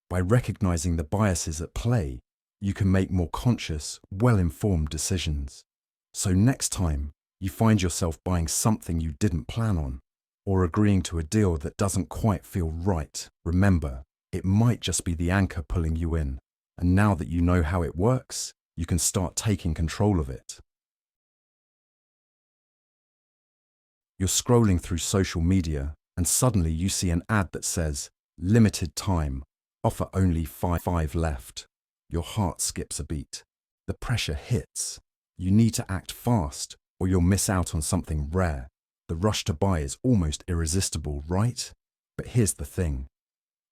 A: By recognizing the biases at play, you can make more conscious, well-informed decisions. So next time you find yourself buying something you didn't plan on, or agreeing to a deal that doesn't quite feel right, remember, it might just be the anchor pulling you in. And now that you know how it works, you can start taking control of it. You're scrolling through social media and suddenly you see an ad that says, "Limited time, offer only 5 left." Your heart skips a beat. The pressure hits. You need to act fast or you'll miss out on something rare. The rush to buy is almost irresistible, right? But here's the thing.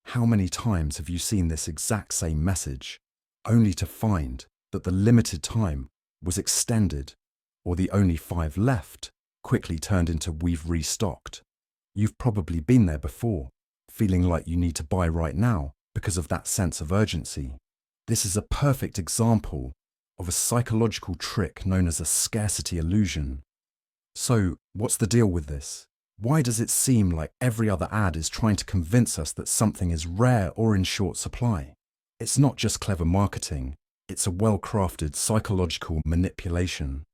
A: How many times have you seen this exact same message, only to find that the limited time was extended, or the only 5 left quickly turned into "we've restocked"? You've probably been there before, feeling like you need to buy right now because of that sense of urgency. This is a perfect example of a psychological trick known as a scarcity illusion. So, what's the deal with this? Why does it seem like every other ad is trying to convince us that something is rare or in short supply? It's not just clever marketing, it's a well-crafted psychological manipulation.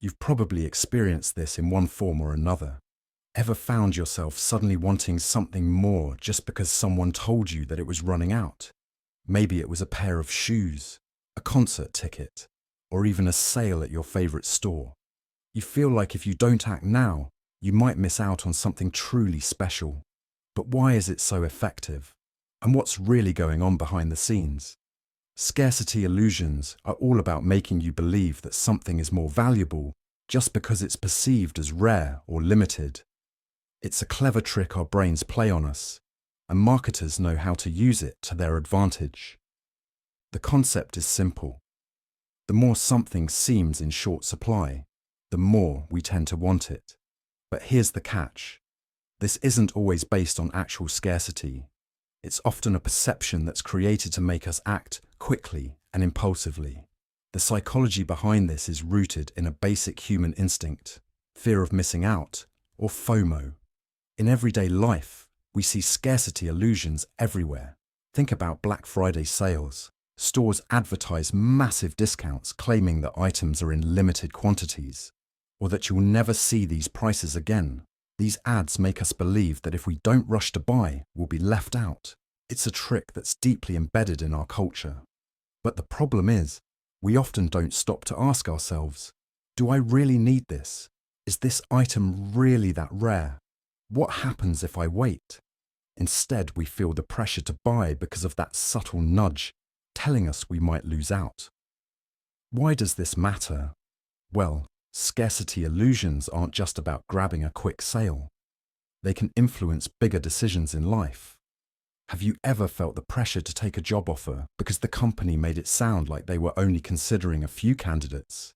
A: You've probably experienced this in one form or another. Ever found yourself suddenly wanting something more just because someone told you that it was running out? Maybe it was a pair of shoes, a concert ticket, or even a sale at your favorite store. You feel like if you don't act now, you might miss out on something truly special. But why is it so effective? And what's really going on behind the scenes? Scarcity illusions are all about making you believe that something is more valuable just because it's perceived as rare or limited. It's a clever trick our brains play on us, and marketers know how to use it to their advantage. The concept is simple. The more something seems in short supply, the more we tend to want it. But here's the catch. This isn't always based on actual scarcity. It's often a perception that's created to make us act quickly and impulsively. The psychology behind this is rooted in a basic human instinct, fear of missing out, or FOMO. In everyday life, we see scarcity illusions everywhere. Think about Black Friday sales. Stores advertise massive discounts claiming that items are in limited quantities, or that you'll never see these prices again. These ads make us believe that if we don't rush to buy, we'll be left out. It's a trick that's deeply embedded in our culture. But the problem is, we often don't stop to ask ourselves, do I really need this? Is this item really that rare? What happens if I wait? Instead, we feel the pressure to buy because of that subtle nudge telling us we might lose out. Why does this matter? Well, scarcity illusions aren't just about grabbing a quick sale. They can influence bigger decisions in life. Have you ever felt the pressure to take a job offer because the company made it sound like they were only considering a few candidates?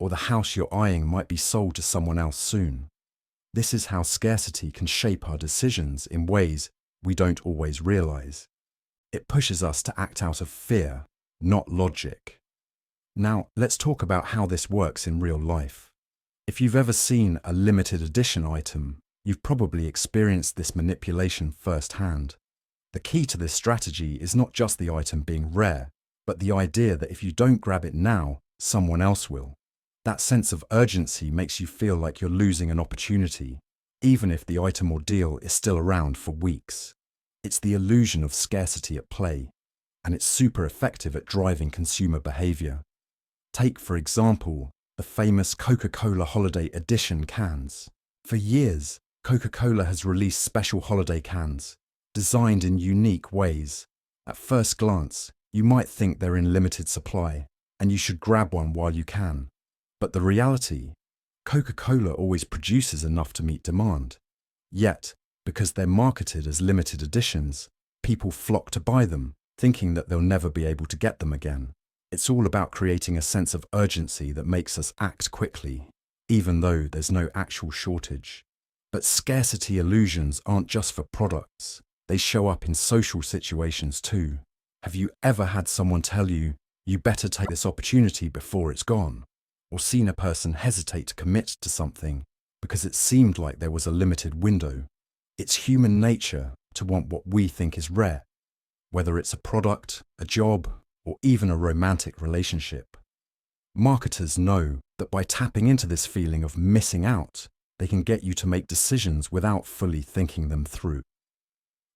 A: Or the house you're eyeing might be sold to someone else soon? This is how scarcity can shape our decisions in ways we don't always realize. It pushes us to act out of fear, not logic. Now, let's talk about how this works in real life. If you've ever seen a limited edition item, you've probably experienced this manipulation firsthand. The key to this strategy is not just the item being rare, but the idea that if you don't grab it now, someone else will. That sense of urgency makes you feel like you're losing an opportunity, even if the item or deal is still around for weeks. It's the illusion of scarcity at play, and it's super effective at driving consumer behavior. Take, for example, the famous Coca-Cola Holiday Edition cans. For years, Coca-Cola has released special holiday cans, designed in unique ways. At first glance, you might think they're in limited supply, and you should grab one while you can. But the reality, Coca-Cola always produces enough to meet demand. Yet, because they're marketed as limited editions, people flock to buy them, thinking that they'll never be able to get them again. It's all about creating a sense of urgency that makes us act quickly, even though there's no actual shortage. But scarcity illusions aren't just for products. They show up in social situations too. Have you ever had someone tell you, "You better take this opportunity before it's gone"? Or seen a person hesitate to commit to something because it seemed like there was a limited window? It's human nature to want what we think is rare, whether it's a product, a job, or even a romantic relationship. Marketers know that by tapping into this feeling of missing out, they can get you to make decisions without fully thinking them through.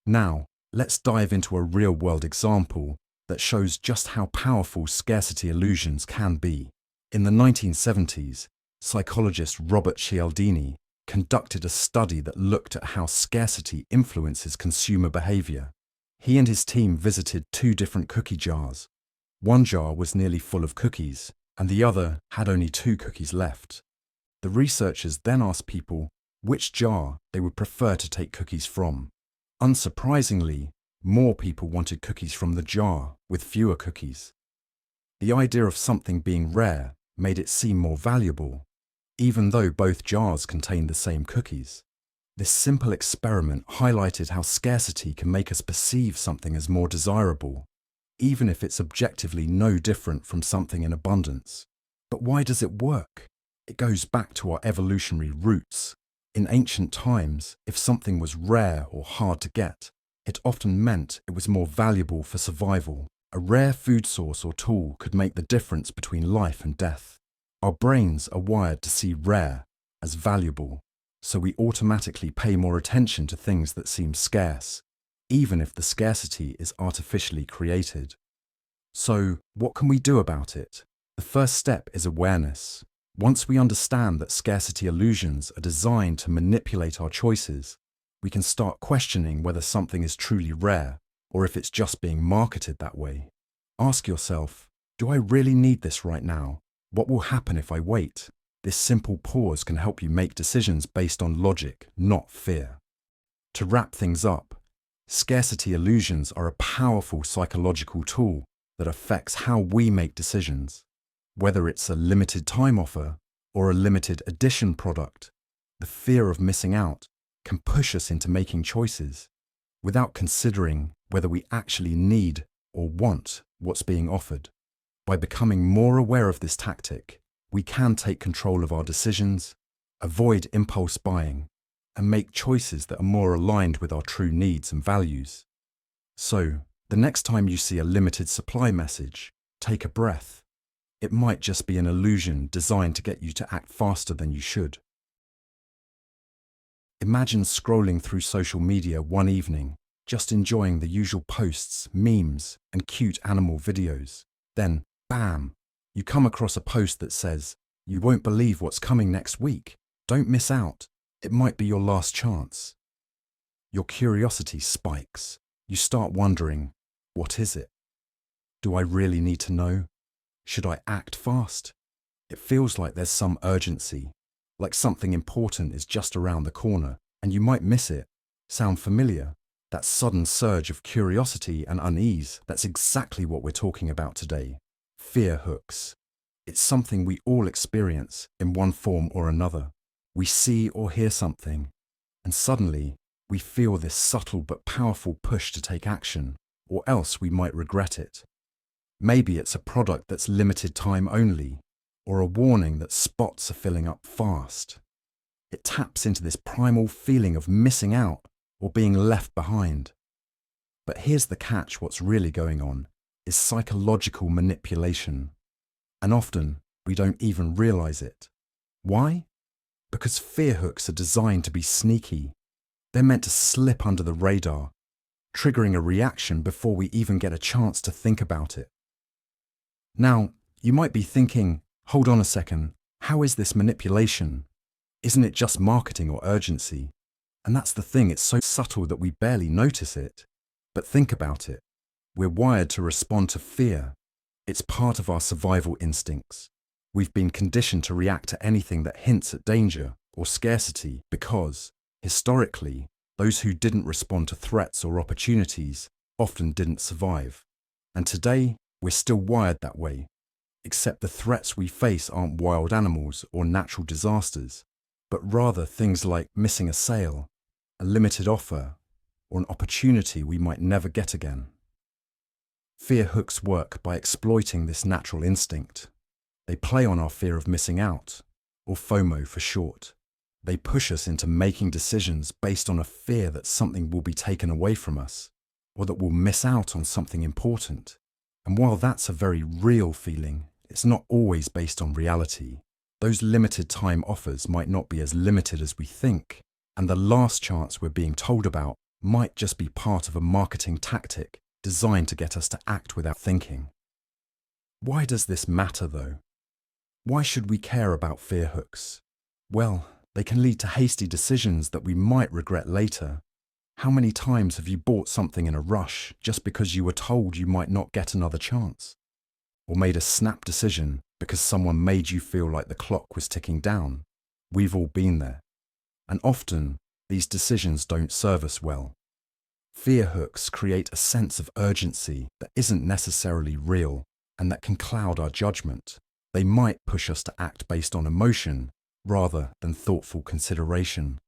A: Now, let's dive into a real-world example that shows just how powerful scarcity illusions can be. In the 1970s, psychologist Robert Cialdini conducted a study that looked at how scarcity influences consumer behavior. He and his team visited two different cookie jars. One jar was nearly full of cookies, and the other had only 2 cookies left. The researchers then asked people which jar they would prefer to take cookies from. Unsurprisingly, more people wanted cookies from the jar with fewer cookies. The idea of something being rare made it seem more valuable, even though both jars contained the same cookies. This simple experiment highlighted how scarcity can make us perceive something as more desirable, even if it's objectively no different from something in abundance. But why does it work? It goes back to our evolutionary roots. In ancient times, if something was rare or hard to get, it often meant it was more valuable for survival. A rare food source or tool could make the difference between life and death. Our brains are wired to see rare as valuable, so we automatically pay more attention to things that seem scarce, even if the scarcity is artificially created. So, what can we do about it? The first step is awareness. Once we understand that scarcity illusions are designed to manipulate our choices, we can start questioning whether something is truly rare or if it's just being marketed that way. Ask yourself, do I really need this right now? What will happen if I wait? This simple pause can help you make decisions based on logic, not fear. To wrap things up, scarcity illusions are a powerful psychological tool that affects how we make decisions. Whether it's a limited time offer or a limited edition product, the fear of missing out can push us into making choices without considering whether we actually need or want what's being offered. By becoming more aware of this tactic, we can take control of our decisions, avoid impulse buying, and make choices that are more aligned with our true needs and values. So, the next time you see a limited supply message, take a breath. It might just be an illusion designed to get you to act faster than you should. Imagine scrolling through social media one evening, just enjoying the usual posts, memes, and cute animal videos. Then, bam, you come across a post that says, "You won't believe what's coming next week. Don't miss out. It might be your last chance." Your curiosity spikes. You start wondering, what is it? Do I really need to know? Should I act fast? It feels like there's some urgency, like something important is just around the corner, and you might miss it. Sound familiar? That sudden surge of curiosity and unease, that's exactly what we're talking about today. Fear hooks. It's something we all experience in one form or another. We see or hear something, and suddenly we feel this subtle but powerful push to take action, or else we might regret it. Maybe it's a product that's limited time only, or a warning that spots are filling up fast. It taps into this primal feeling of missing out or being left behind. But here's the catch: what's really going on is psychological manipulation. And often, We don't even realize it. Why? Because fear hooks are designed to be sneaky. They're meant to slip under the radar, triggering a reaction before we even get a chance to think about it. Now, you might be thinking, hold on a second, how is this manipulation? Isn't it just marketing or urgency? And that's the thing, it's so subtle that we barely notice it. But think about it. We're wired to respond to fear. It's part of our survival instincts. We've been conditioned to react to anything that hints at danger or scarcity because, historically, those who didn't respond to threats or opportunities often didn't survive. And today, we're still wired that way. Except the threats we face aren't wild animals or natural disasters, but rather things like missing a sale, a limited offer, or an opportunity we might never get again. Fear hooks work by exploiting this natural instinct. They play on our fear of missing out, or FOMO for short. They push us into making decisions based on a fear that something will be taken away from us, or that we'll miss out on something important. And while that's a very real feeling, it's not always based on reality. Those limited time offers might not be as limited as we think, and the last chance we're being told about might just be part of a marketing tactic designed to get us to act without thinking. Why does this matter though? Why should we care about fear hooks? Well, they can lead to hasty decisions that we might regret later. How many times have you bought something in a rush just because you were told you might not get another chance? Or made a snap decision because someone made you feel like the clock was ticking down? We've all been there. And often, these decisions don't serve us well. Fear hooks create a sense of urgency that isn't necessarily real and that can cloud our judgment. They might push us to act based on emotion rather than thoughtful consideration.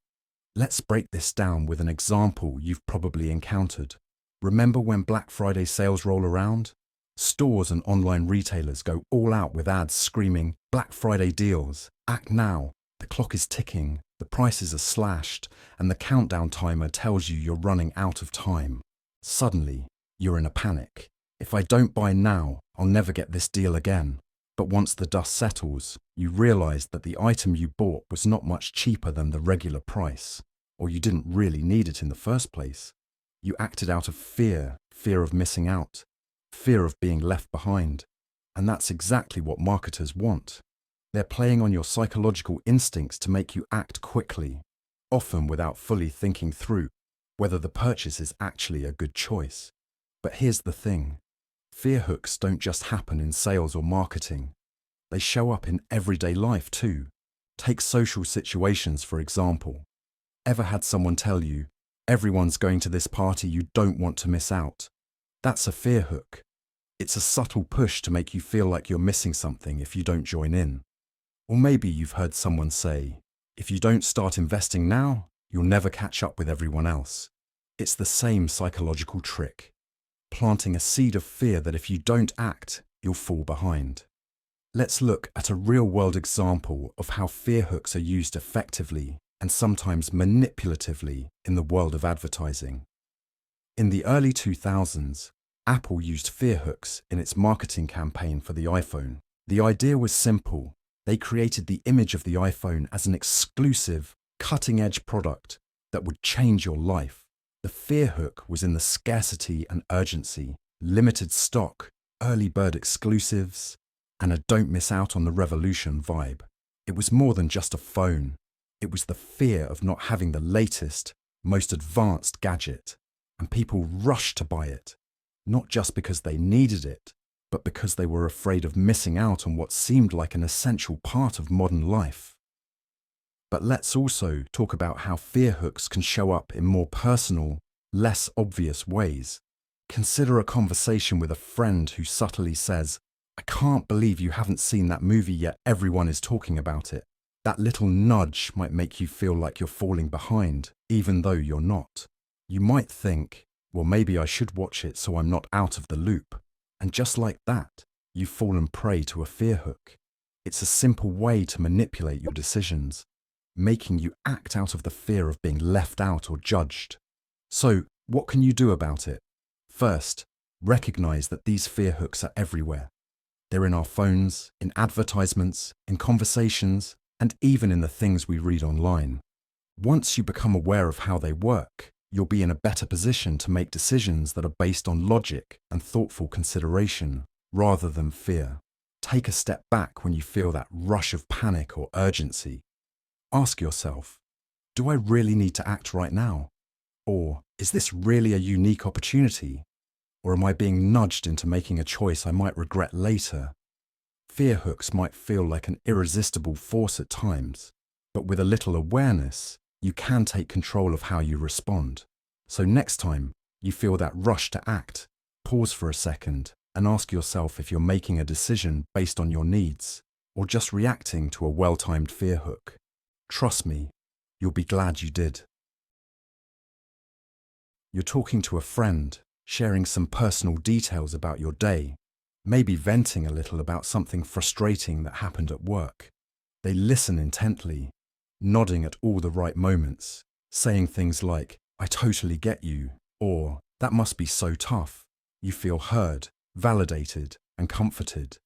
A: Let's break this down with an example you've probably encountered. Remember when Black Friday sales roll around? Stores and online retailers go all out with ads screaming, "Black Friday deals, act now, the clock is ticking, the prices are slashed, and the countdown timer tells you you're running out of time." Suddenly, you're in a panic. If I don't buy now, I'll never get this deal again. But once the dust settles, you realize that the item you bought was not much cheaper than the regular price, or you didn't really need it in the first place. You acted out of fear of missing out, fear of being left behind. And that's exactly what marketers want. They're playing on your psychological instincts to make you act quickly, often without fully thinking through whether the purchase is actually a good choice. But here's the thing. Fear hooks don't just happen in sales or marketing. They show up in everyday life too. Take social situations, for example. Ever had someone tell you, "Everyone's going to this party, you don't want to miss out"? That's a fear hook. It's a subtle push to make you feel like you're missing something if you don't join in. Or maybe you've heard someone say, "If you don't start investing now, you'll never catch up with everyone else." It's the same psychological trick, planting a seed of fear that if you don't act, you'll fall behind. Let's look at a real-world example of how fear hooks are used effectively and sometimes manipulatively in the world of advertising. In the early 2000s, Apple used fear hooks in its marketing campaign for the iPhone. The idea was simple. They created the image of the iPhone as an exclusive, cutting-edge product that would change your life. The fear hook was in the scarcity and urgency, limited stock, early bird exclusives, and a don't miss out on the revolution vibe. It was more than just a phone. It was the fear of not having the latest, most advanced gadget, and people rushed to buy it, not just because they needed it, but because they were afraid of missing out on what seemed like an essential part of modern life. But let's also talk about how fear hooks can show up in more personal, less obvious ways. Consider a conversation with a friend who subtly says, "I can't believe you haven't seen that movie yet, everyone is talking about it." That little nudge might make you feel like you're falling behind, even though you're not. You might think, well, maybe I should watch it so I'm not out of the loop. And just like that, you've fallen prey to a fear hook. It's a simple way to manipulate your decisions, making you act out of the fear of being left out or judged. So, what can you do about it? First, recognize that these fear hooks are everywhere. They're in our phones, in advertisements, in conversations, and even in the things we read online. Once you become aware of how they work, you'll be in a better position to make decisions that are based on logic and thoughtful consideration, rather than fear. Take a step back when you feel that rush of panic or urgency. Ask yourself, do I really need to act right now? Or is this really a unique opportunity? Or am I being nudged into making a choice I might regret later? Fear hooks might feel like an irresistible force at times, but with a little awareness, you can take control of how you respond. So next time you feel that rush to act, pause for a second and ask yourself if you're making a decision based on your needs or just reacting to a well-timed fear hook. Trust me, you'll be glad you did. You're talking to a friend, sharing some personal details about your day, maybe venting a little about something frustrating that happened at work. They listen intently, nodding at all the right moments, saying things like, "I totally get you," or "That must be so tough." You feel heard, validated, and comforted.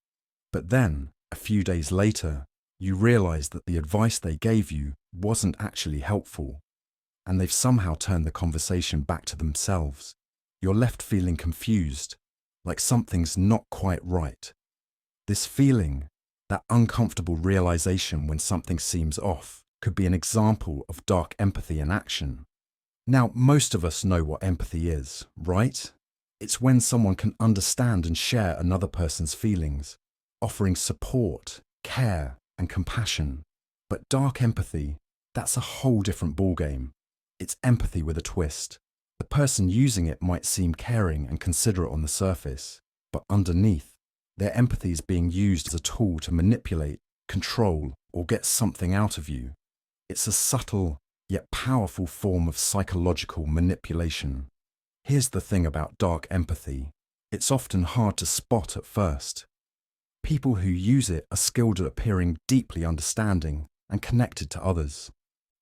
A: But then, a few days later, you realize that the advice they gave you wasn't actually helpful, and they've somehow turned the conversation back to themselves. You're left feeling confused, like something's not quite right. This feeling, that uncomfortable realization when something seems off, could be an example of dark empathy in action. Now, most of us know what empathy is, right? It's when someone can understand and share another person's feelings, offering support, care, and compassion. But dark empathy, that's a whole different ballgame. It's empathy with a twist. The person using it might seem caring and considerate on the surface, but underneath, their empathy is being used as a tool to manipulate, control, or get something out of you. It's a subtle, yet powerful form of psychological manipulation. Here's the thing about dark empathy. It's often hard to spot at first. People who use it are skilled at appearing deeply understanding and connected to others.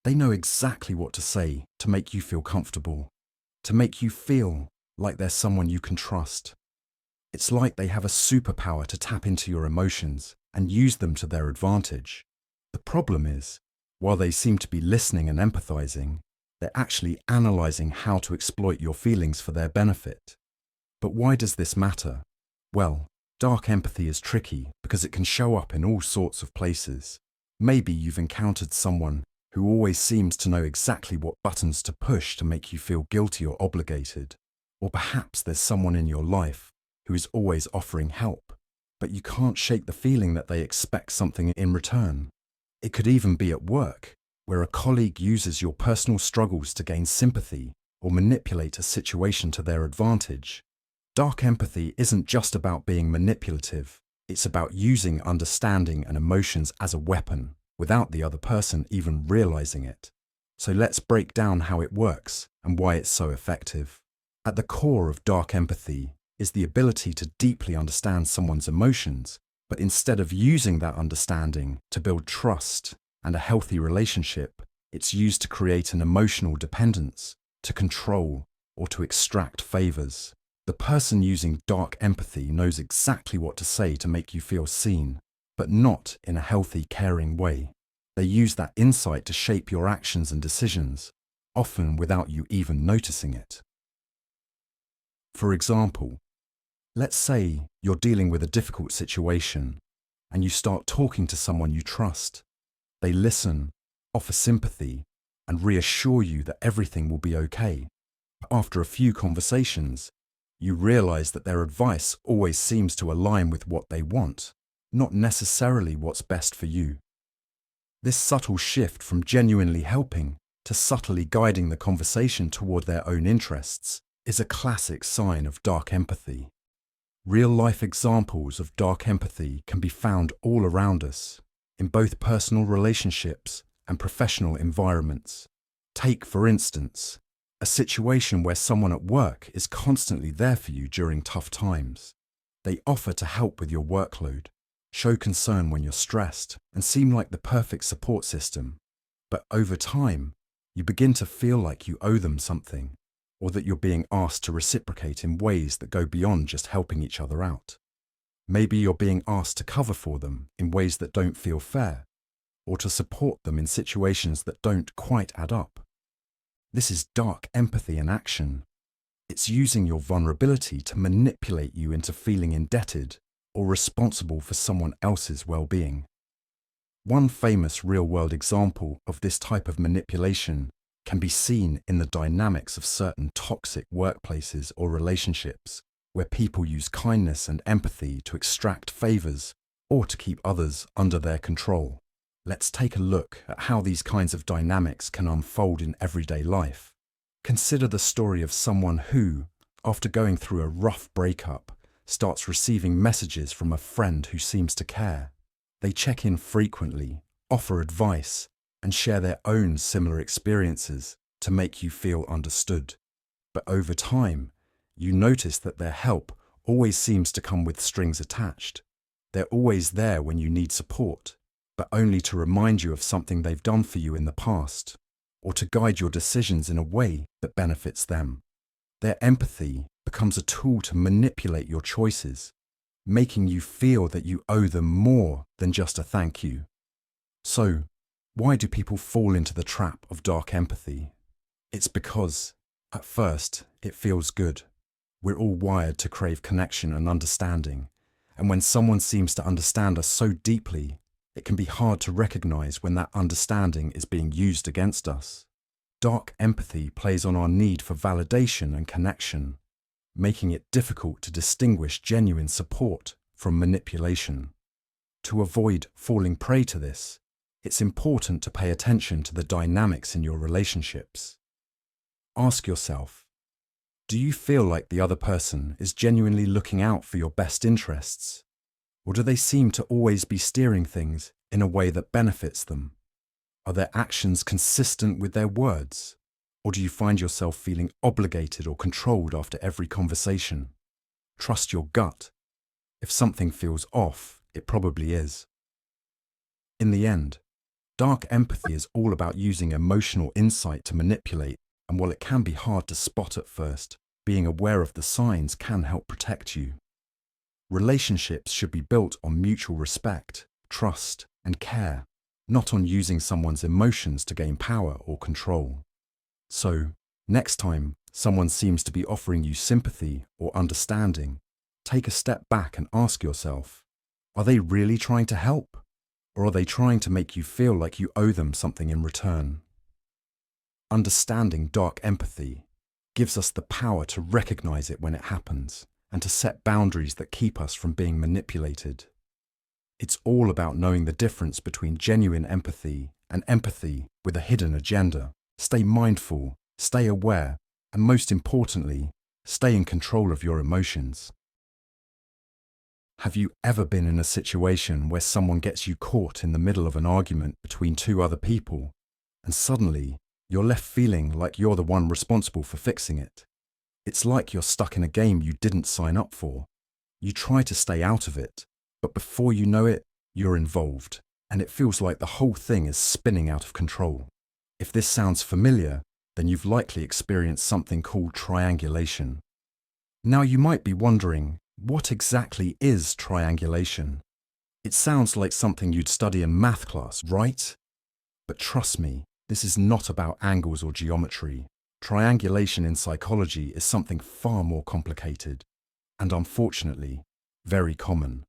A: They know exactly what to say to make you feel comfortable, to make you feel like there's someone you can trust. It's like they have a superpower to tap into your emotions and use them to their advantage. The problem is, while they seem to be listening and empathizing, they're actually analyzing how to exploit your feelings for their benefit. But why does this matter? Well, dark empathy is tricky because it can show up in all sorts of places. Maybe you've encountered someone who always seems to know exactly what buttons to push to make you feel guilty or obligated. Or perhaps there's someone in your life who is always offering help, but you can't shake the feeling that they expect something in return. It could even be at work, where a colleague uses your personal struggles to gain sympathy or manipulate a situation to their advantage. Dark empathy isn't just about being manipulative, it's about using understanding and emotions as a weapon, without the other person even realizing it. So let's break down how it works and why it's so effective. At the core of dark empathy is the ability to deeply understand someone's emotions, but instead of using that understanding to build trust and a healthy relationship, it's used to create an emotional dependence, to control, or to extract favors. The person using dark empathy knows exactly what to say to make you feel seen, but not in a healthy, caring way. They use that insight to shape your actions and decisions, often without you even noticing it. For example, let's say you're dealing with a difficult situation and you start talking to someone you trust. They listen, offer sympathy, and reassure you that everything will be okay. After a few conversations, you realize that their advice always seems to align with what they want, not necessarily what's best for you. This subtle shift from genuinely helping to subtly guiding the conversation toward their own interests is a classic sign of dark empathy. Real-life examples of dark empathy can be found all around us, in both personal relationships and professional environments. Take, for instance, a situation where someone at work is constantly there for you during tough times. They offer to help with your workload, show concern when you're stressed, and seem like the perfect support system. But over time, you begin to feel like you owe them something, or that you're being asked to reciprocate in ways that go beyond just helping each other out. Maybe you're being asked to cover for them in ways that don't feel fair, or to support them in situations that don't quite add up. This is dark empathy in action. It's using your vulnerability to manipulate you into feeling indebted or responsible for someone else's well-being. One famous real-world example of this type of manipulation can be seen in the dynamics of certain toxic workplaces or relationships, where people use kindness and empathy to extract favors or to keep others under their control. Let's take a look at how these kinds of dynamics can unfold in everyday life. Consider the story of someone who, after going through a rough breakup, starts receiving messages from a friend who seems to care. They check in frequently, offer advice, and share their own similar experiences to make you feel understood. But over time, you notice that their help always seems to come with strings attached. They're always there when you need support, but only to remind you of something they've done for you in the past, or to guide your decisions in a way that benefits them. Their empathy becomes a tool to manipulate your choices, making you feel that you owe them more than just a thank you. So, why do people fall into the trap of dark empathy? It's because, at first, it feels good. We're all wired to crave connection and understanding, and when someone seems to understand us so deeply, it can be hard to recognize when that understanding is being used against us. Dark empathy plays on our need for validation and connection, making it difficult to distinguish genuine support from manipulation. To avoid falling prey to this, it's important to pay attention to the dynamics in your relationships. Ask yourself, do you feel like the other person is genuinely looking out for your best interests? Or do they seem to always be steering things in a way that benefits them? Are their actions consistent with their words? Or do you find yourself feeling obligated or controlled after every conversation? Trust your gut. If something feels off, it probably is. In the end, dark empathy is all about using emotional insight to manipulate, and while it can be hard to spot at first, being aware of the signs can help protect you. Relationships should be built on mutual respect, trust, and care, not on using someone's emotions to gain power or control. So, next time someone seems to be offering you sympathy or understanding, take a step back and ask yourself, are they really trying to help? Or are they trying to make you feel like you owe them something in return? Understanding dark empathy gives us the power to recognize it when it happens and to set boundaries that keep us from being manipulated. It's all about knowing the difference between genuine empathy and empathy with a hidden agenda. Stay mindful, stay aware, and most importantly, stay in control of your emotions. Have you ever been in a situation where someone gets you caught in the middle of an argument between two other people, and suddenly you're left feeling like you're the one responsible for fixing it? It's like you're stuck in a game you didn't sign up for. You try to stay out of it, but before you know it, you're involved, and it feels like the whole thing is spinning out of control. If this sounds familiar, then you've likely experienced something called triangulation. Now you might be wondering, what exactly is triangulation? It sounds like something you'd study in math class, right? But trust me, this is not about angles or geometry. Triangulation in psychology is something far more complicated, and unfortunately, very common.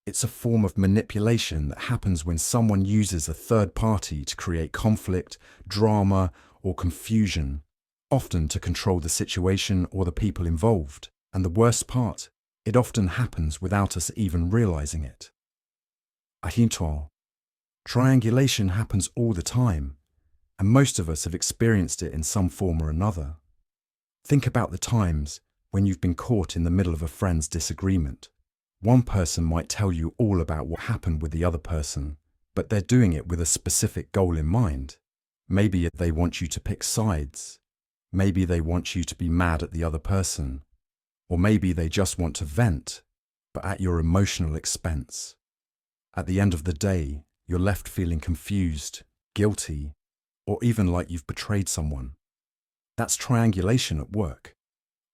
A: It's a form of manipulation that happens when someone uses a third party to create conflict, drama, or confusion, often to control the situation or the people involved. And the worst part, it often happens without us even realizing it. Ahintol. Triangulation happens all the time, and most of us have experienced it in some form or another. Think about the times when you've been caught in the middle of a friend's disagreement. One person might tell you all about what happened with the other person, but they're doing it with a specific goal in mind. Maybe they want you to pick sides. Maybe they want you to be mad at the other person. Or maybe they just want to vent, but at your emotional expense. At the end of the day, you're left feeling confused, guilty, or even like you've betrayed someone. That's triangulation at work.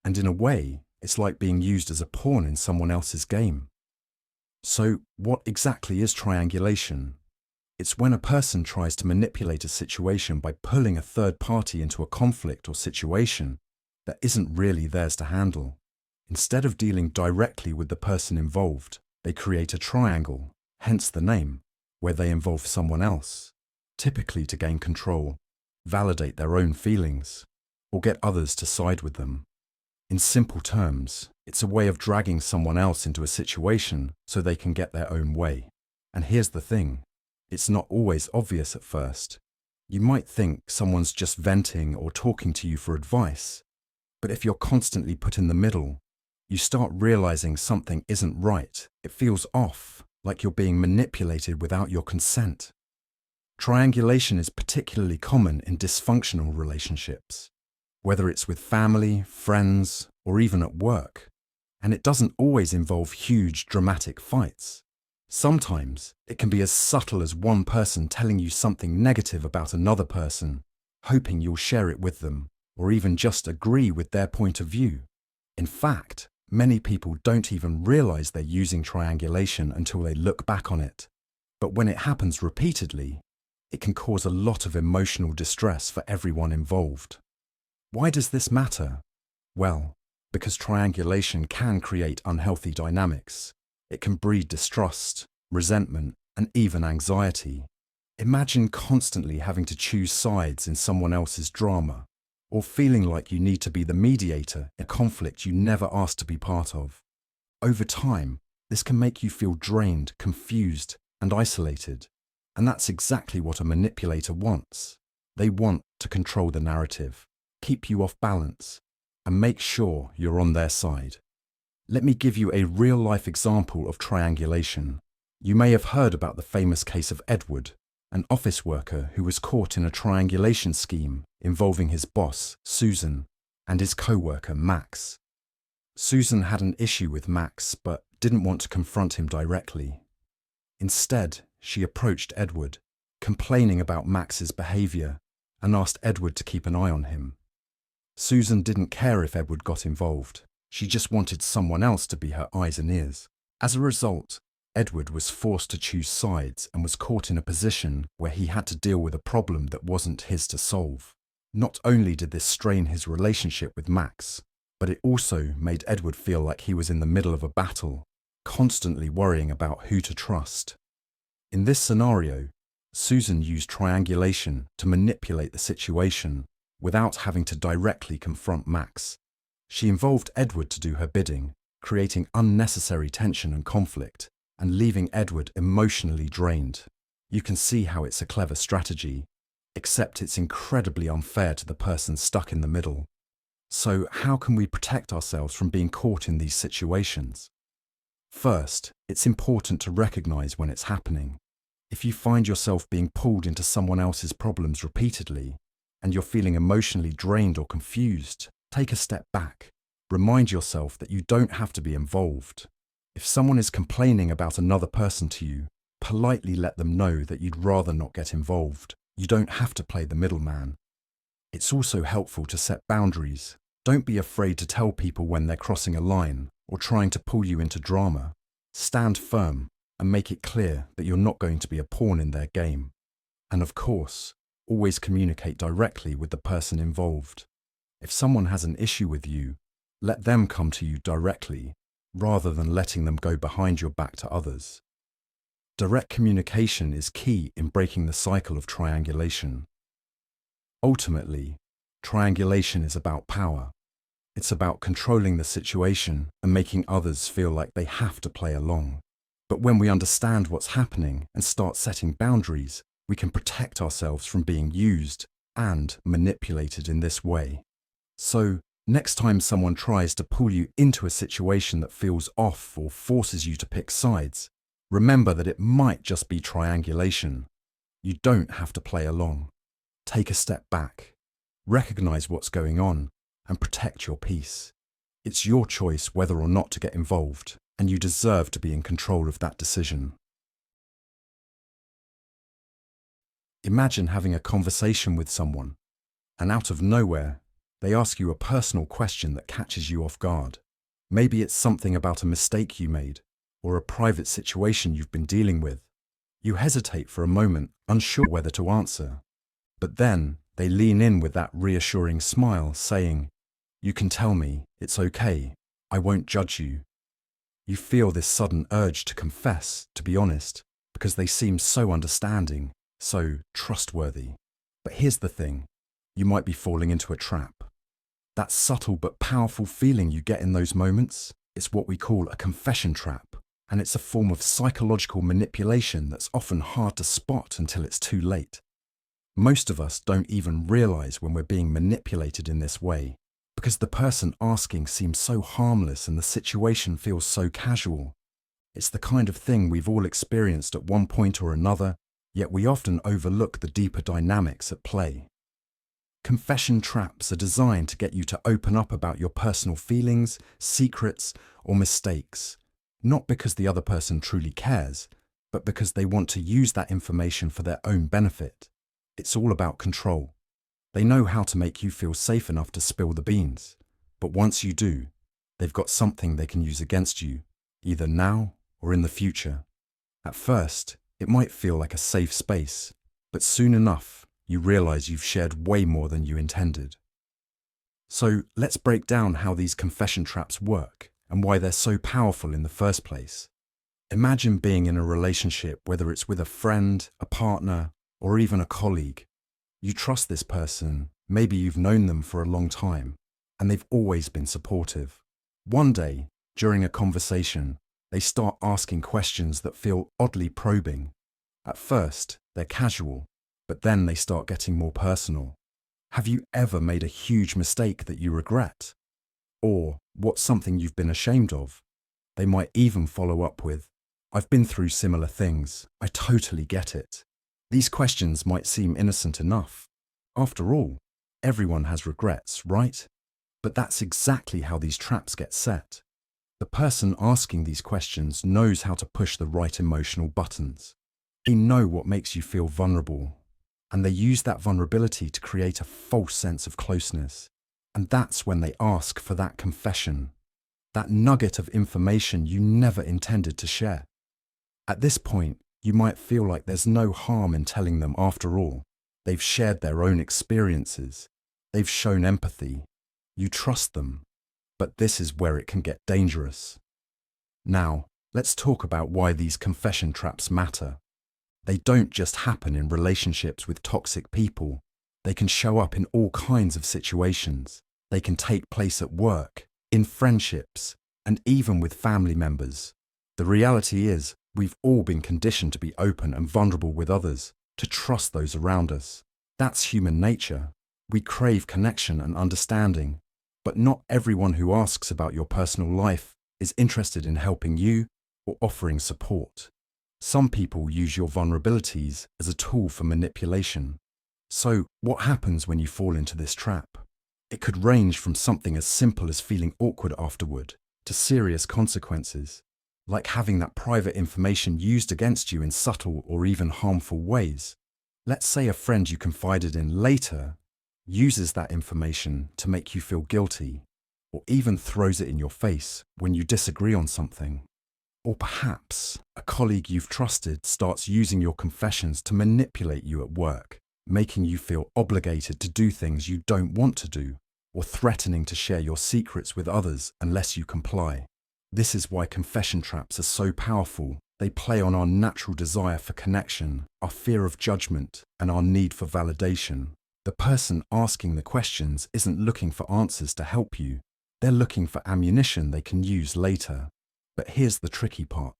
A: And in a way, it's like being used as a pawn in someone else's game. So, what exactly is triangulation? It's when a person tries to manipulate a situation by pulling a third party into a conflict or situation that isn't really theirs to handle. Instead of dealing directly with the person involved, they create a triangle, hence the name, where they involve someone else, typically to gain control, validate their own feelings, or get others to side with them. In simple terms, it's a way of dragging someone else into a situation so they can get their own way. And here's the thing, it's not always obvious at first. You might think someone's just venting or talking to you for advice, but if you're constantly put in the middle, you start realizing something isn't right. It feels off, like you're being manipulated without your consent. Triangulation is particularly common in dysfunctional relationships, whether it's with family, friends, or even at work. And it doesn't always involve huge, dramatic fights. Sometimes it can be as subtle as one person telling you something negative about another person, hoping you'll share it with them, or even just agree with their point of view. In fact, many people don't even realize they're using triangulation until they look back on it. But when it happens repeatedly, it can cause a lot of emotional distress for everyone involved. Why does this matter? Well, because triangulation can create unhealthy dynamics. It can breed distrust, resentment, and even anxiety. Imagine constantly having to choose sides in someone else's drama, or feeling like you need to be the mediator in a conflict you never asked to be part of. Over time, this can make you feel drained, confused, and isolated. And that's exactly what a manipulator wants. They want to control the narrative, keep you off balance, and make sure you're on their side. Let me give you a real-life example of triangulation. You may have heard about the famous case of Edward, an office worker who was caught in a triangulation scheme involving his boss, Susan, and his co-worker, Max. Susan had an issue with Max but didn't want to confront him directly. Instead, she approached Edward, complaining about Max's behavior, and asked Edward to keep an eye on him. Susan didn't care if Edward got involved. She just wanted someone else to be her eyes and ears. As a result, Edward was forced to choose sides and was caught in a position where he had to deal with a problem that wasn't his to solve. Not only did this strain his relationship with Max, but it also made Edward feel like he was in the middle of a battle, constantly worrying about who to trust. In this scenario, Susan used triangulation to manipulate the situation without having to directly confront Max. She involved Edward to do her bidding, creating unnecessary tension and conflict, and leaving Edward emotionally drained. You can see how it's a clever strategy, except it's incredibly unfair to the person stuck in the middle. So how can we protect ourselves from being caught in these situations? First, it's important to recognize when it's happening. If you find yourself being pulled into someone else's problems repeatedly, and you're feeling emotionally drained or confused, take a step back. Remind yourself that you don't have to be involved. If someone is complaining about another person to you, politely let them know that you'd rather not get involved. You don't have to play the middleman. It's also helpful to set boundaries. Don't be afraid to tell people when they're crossing a line or trying to pull you into drama. Stand firm and make it clear that you're not going to be a pawn in their game. And of course, always communicate directly with the person involved. If someone has an issue with you, let them come to you directly, rather than letting them go behind your back to others. Direct communication is key in breaking the cycle of triangulation. Ultimately, triangulation is about power. It's about controlling the situation and making others feel like they have to play along. But when we understand what's happening and start setting boundaries, we can protect ourselves from being used and manipulated in this way. So, next time someone tries to pull you into a situation that feels off or forces you to pick sides, remember that it might just be triangulation. You don't have to play along. Take a step back, recognize what's going on, and protect your peace. It's your choice whether or not to get involved, and you deserve to be in control of that decision. Imagine having a conversation with someone, and out of nowhere, they ask you a personal question that catches you off guard. Maybe it's something about a mistake you made, or a private situation you've been dealing with. You hesitate for a moment, unsure whether to answer. But then they lean in with that reassuring smile, saying, "You can tell me, it's okay, I won't judge you." You feel this sudden urge to confess, to be honest, because they seem so understanding, so trustworthy. But here's the thing, you might be falling into a trap. That subtle but powerful feeling you get in those moments, it's what we call a confession trap, and it's a form of psychological manipulation that's often hard to spot until it's too late. Most of us don't even realize when we're being manipulated in this way, because the person asking seems so harmless and the situation feels so casual. It's the kind of thing we've all experienced at one point or another, yet we often overlook the deeper dynamics at play. Confession traps are designed to get you to open up about your personal feelings, secrets, or mistakes, not because the other person truly cares, but because they want to use that information for their own benefit. It's all about control. They know how to make you feel safe enough to spill the beans, but once you do, they've got something they can use against you, either now or in the future. At first, it might feel like a safe space, but soon enough, you realize you've shared way more than you intended. So let's break down how these confession traps work and why they're so powerful in the first place. Imagine being in a relationship, whether it's with a friend, a partner, or even a colleague. You trust this person, maybe you've known them for a long time, and they've always been supportive. One day, during a conversation, they start asking questions that feel oddly probing. At first, they're casual, but then they start getting more personal. Have you ever made a huge mistake that you regret? Or what's something you've been ashamed of? They might even follow up with, "I've been through similar things, I totally get it." These questions might seem innocent enough. After all, everyone has regrets, right? But that's exactly how these traps get set. The person asking these questions knows how to push the right emotional buttons. They know what makes you feel vulnerable, and they use that vulnerability to create a false sense of closeness. And that's when they ask for that confession, that nugget of information you never intended to share. At this point, you might feel like there's no harm in telling them after all. They've shared their own experiences. They've shown empathy. You trust them. But this is where it can get dangerous. Now, let's talk about why these confession traps matter. They don't just happen in relationships with toxic people. They can show up in all kinds of situations. They can take place at work, in friendships, and even with family members. The reality is, we've all been conditioned to be open and vulnerable with others, to trust those around us. That's human nature. We crave connection and understanding. But not everyone who asks about your personal life is interested in helping you or offering support. Some people use your vulnerabilities as a tool for manipulation. So, what happens when you fall into this trap? It could range from something as simple as feeling awkward afterward to serious consequences, like having that private information used against you in subtle or even harmful ways. Let's say a friend you confided in later uses that information to make you feel guilty, or even throws it in your face when you disagree on something. Or perhaps a colleague you've trusted starts using your confessions to manipulate you at work, making you feel obligated to do things you don't want to do, or threatening to share your secrets with others unless you comply. This is why confession traps are so powerful. They play on our natural desire for connection, our fear of judgment, and our need for validation. The person asking the questions isn't looking for answers to help you. They're looking for ammunition they can use later. But here's the tricky part.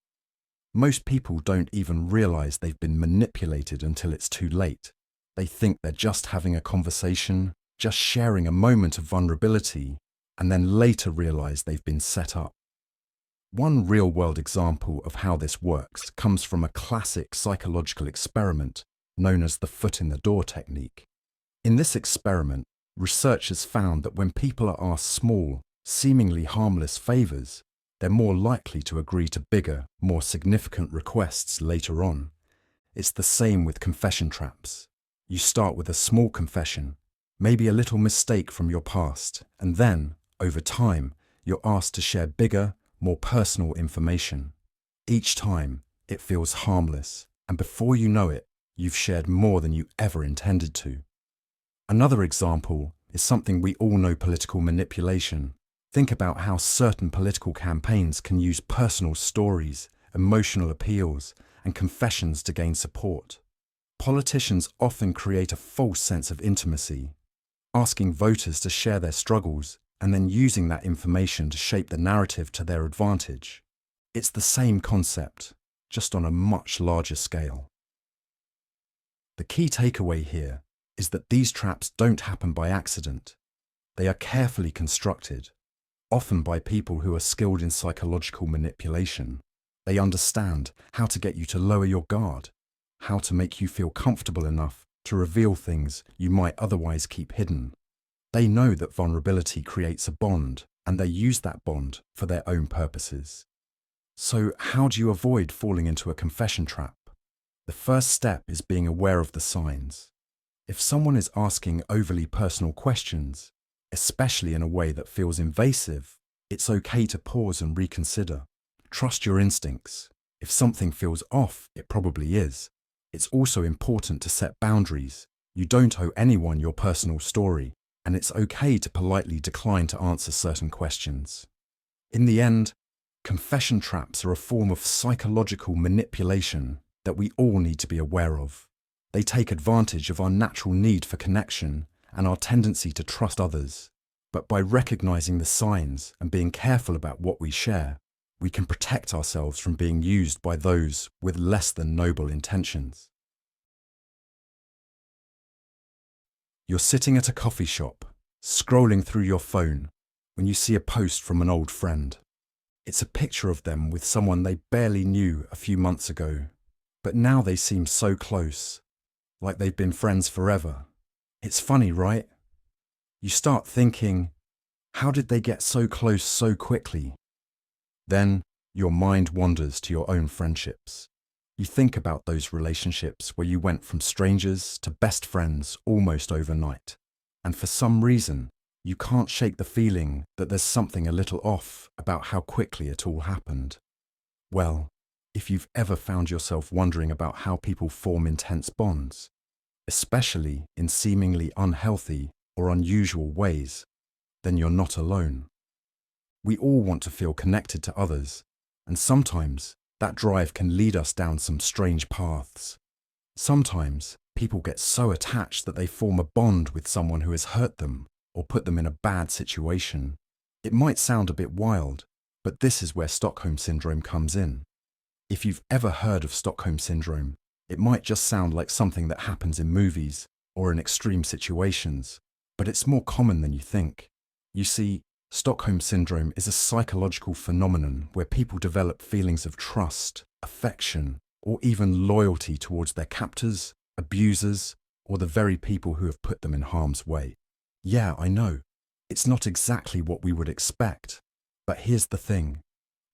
A: Most people don't even realize they've been manipulated until it's too late. They think they're just having a conversation, just sharing a moment of vulnerability, and then later realize they've been set up. One real-world example of how this works comes from a classic psychological experiment known as the foot-in-the-door technique. In this experiment, researchers found that when people are asked small, seemingly harmless favors, they're more likely to agree to bigger, more significant requests later on. It's the same with confession traps. You start with a small confession, maybe a little mistake from your past, and then, over time, you're asked to share bigger, more personal information. Each time, it feels harmless, and before you know it, you've shared more than you ever intended to. Another example is something we all know: political manipulation. Think about how certain political campaigns can use personal stories, emotional appeals, and confessions to gain support. Politicians often create a false sense of intimacy, asking voters to share their struggles and then using that information to shape the narrative to their advantage. It's the same concept, just on a much larger scale. The key takeaway here is that these traps don't happen by accident. They are carefully constructed, often by people who are skilled in psychological manipulation. They understand how to get you to lower your guard, how to make you feel comfortable enough to reveal things you might otherwise keep hidden. They know that vulnerability creates a bond, and they use that bond for their own purposes. So how do you avoid falling into a confession trap? The first step is being aware of the signs. If someone is asking overly personal questions, especially in a way that feels invasive, it's okay to pause and reconsider. Trust your instincts. If something feels off, it probably is. It's also important to set boundaries. You don't owe anyone your personal story, and it's okay to politely decline to answer certain questions. In the end, confession traps are a form of psychological manipulation that we all need to be aware of. They take advantage of our natural need for connection and our tendency to trust others. But by recognizing the signs and being careful about what we share, we can protect ourselves from being used by those with less than noble intentions. You're sitting at a coffee shop, scrolling through your phone, when you see a post from an old friend. It's a picture of them with someone they barely knew a few months ago, but now they seem so close, like they've been friends forever. It's funny, right? You start thinking, how did they get so close so quickly? Then your mind wanders to your own friendships. You think about those relationships where you went from strangers to best friends almost overnight. And for some reason, you can't shake the feeling that there's something a little off about how quickly it all happened. Well, if you've ever found yourself wondering about how people form intense bonds, especially in seemingly unhealthy or unusual ways, then you're not alone. We all want to feel connected to others, and sometimes that drive can lead us down some strange paths. Sometimes people get so attached that they form a bond with someone who has hurt them or put them in a bad situation. It might sound a bit wild, but this is where Stockholm Syndrome comes in. If you've ever heard of Stockholm Syndrome, it might just sound like something that happens in movies or in extreme situations, but it's more common than you think. You see, Stockholm Syndrome is a psychological phenomenon where people develop feelings of trust, affection, or even loyalty towards their captors, abusers, or the very people who have put them in harm's way. Yeah, I know, it's not exactly what we would expect, but here's the thing.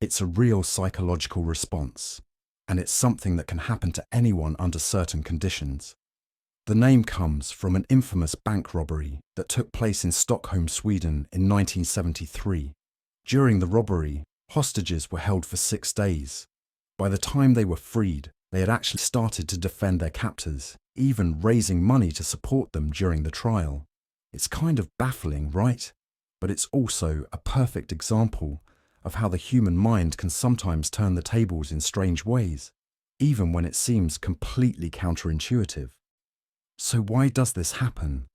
A: It's a real psychological response, and it's something that can happen to anyone under certain conditions. The name comes from an infamous bank robbery that took place in Stockholm, Sweden in 1973. During the robbery, hostages were held for 6 days. By the time they were freed, they had actually started to defend their captors, even raising money to support them during the trial. It's kind of baffling, right? But it's also a perfect example of how the human mind can sometimes turn the tables in strange ways, even when it seems completely counterintuitive. So why does this happen?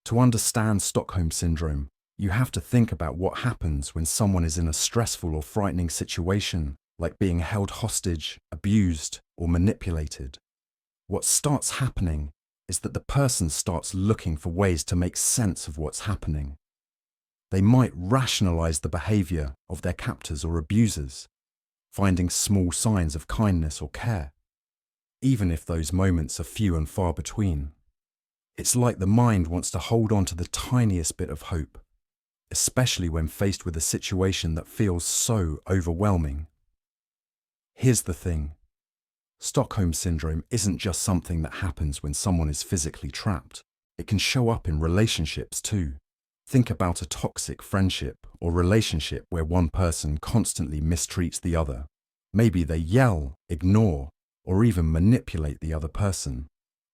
A: To understand Stockholm Syndrome, you have to think about what happens when someone is in a stressful or frightening situation, like being held hostage, abused, or manipulated. What starts happening is that the person starts looking for ways to make sense of what's happening. They might rationalize the behavior of their captors or abusers, finding small signs of kindness or care, even if those moments are few and far between. It's like the mind wants to hold on to the tiniest bit of hope, especially when faced with a situation that feels so overwhelming. Here's the thing. Stockholm Syndrome isn't just something that happens when someone is physically trapped. It can show up in relationships too. Think about a toxic friendship or relationship where one person constantly mistreats the other. Maybe they yell, ignore, or even manipulate the other person.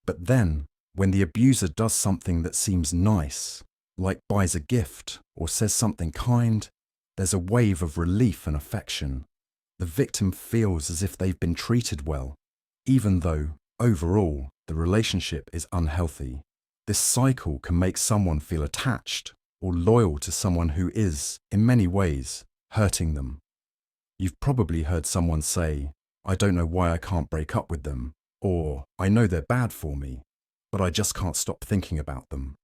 A: But then, when the abuser does something that seems nice, like buys a gift or says something kind, there's a wave of relief and affection. The victim feels as if they've been treated well, even though, overall, the relationship is unhealthy. This cycle can make someone feel attached or loyal to someone who is, in many ways, hurting them. You've probably heard someone say, "I don't know why I can't break up with them," or "I know they're bad for me, but I just can't stop thinking about them."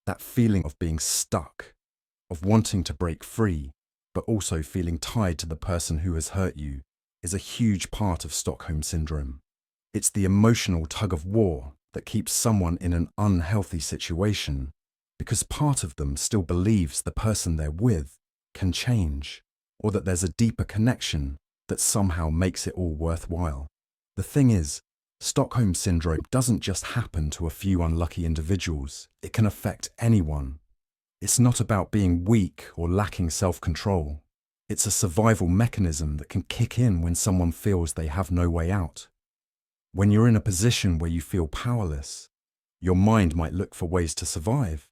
A: That feeling of being stuck, of wanting to break free, but also feeling tied to the person who has hurt you, is a huge part of Stockholm Syndrome. It's the emotional tug of war that keeps someone in an unhealthy situation because part of them still believes the person they're with can change, or that there's a deeper connection that somehow makes it all worthwhile. The thing is, Stockholm Syndrome doesn't just happen to a few unlucky individuals. It can affect anyone. It's not about being weak or lacking self-control. It's a survival mechanism that can kick in when someone feels they have no way out. When you're in a position where you feel powerless, your mind might look for ways to survive,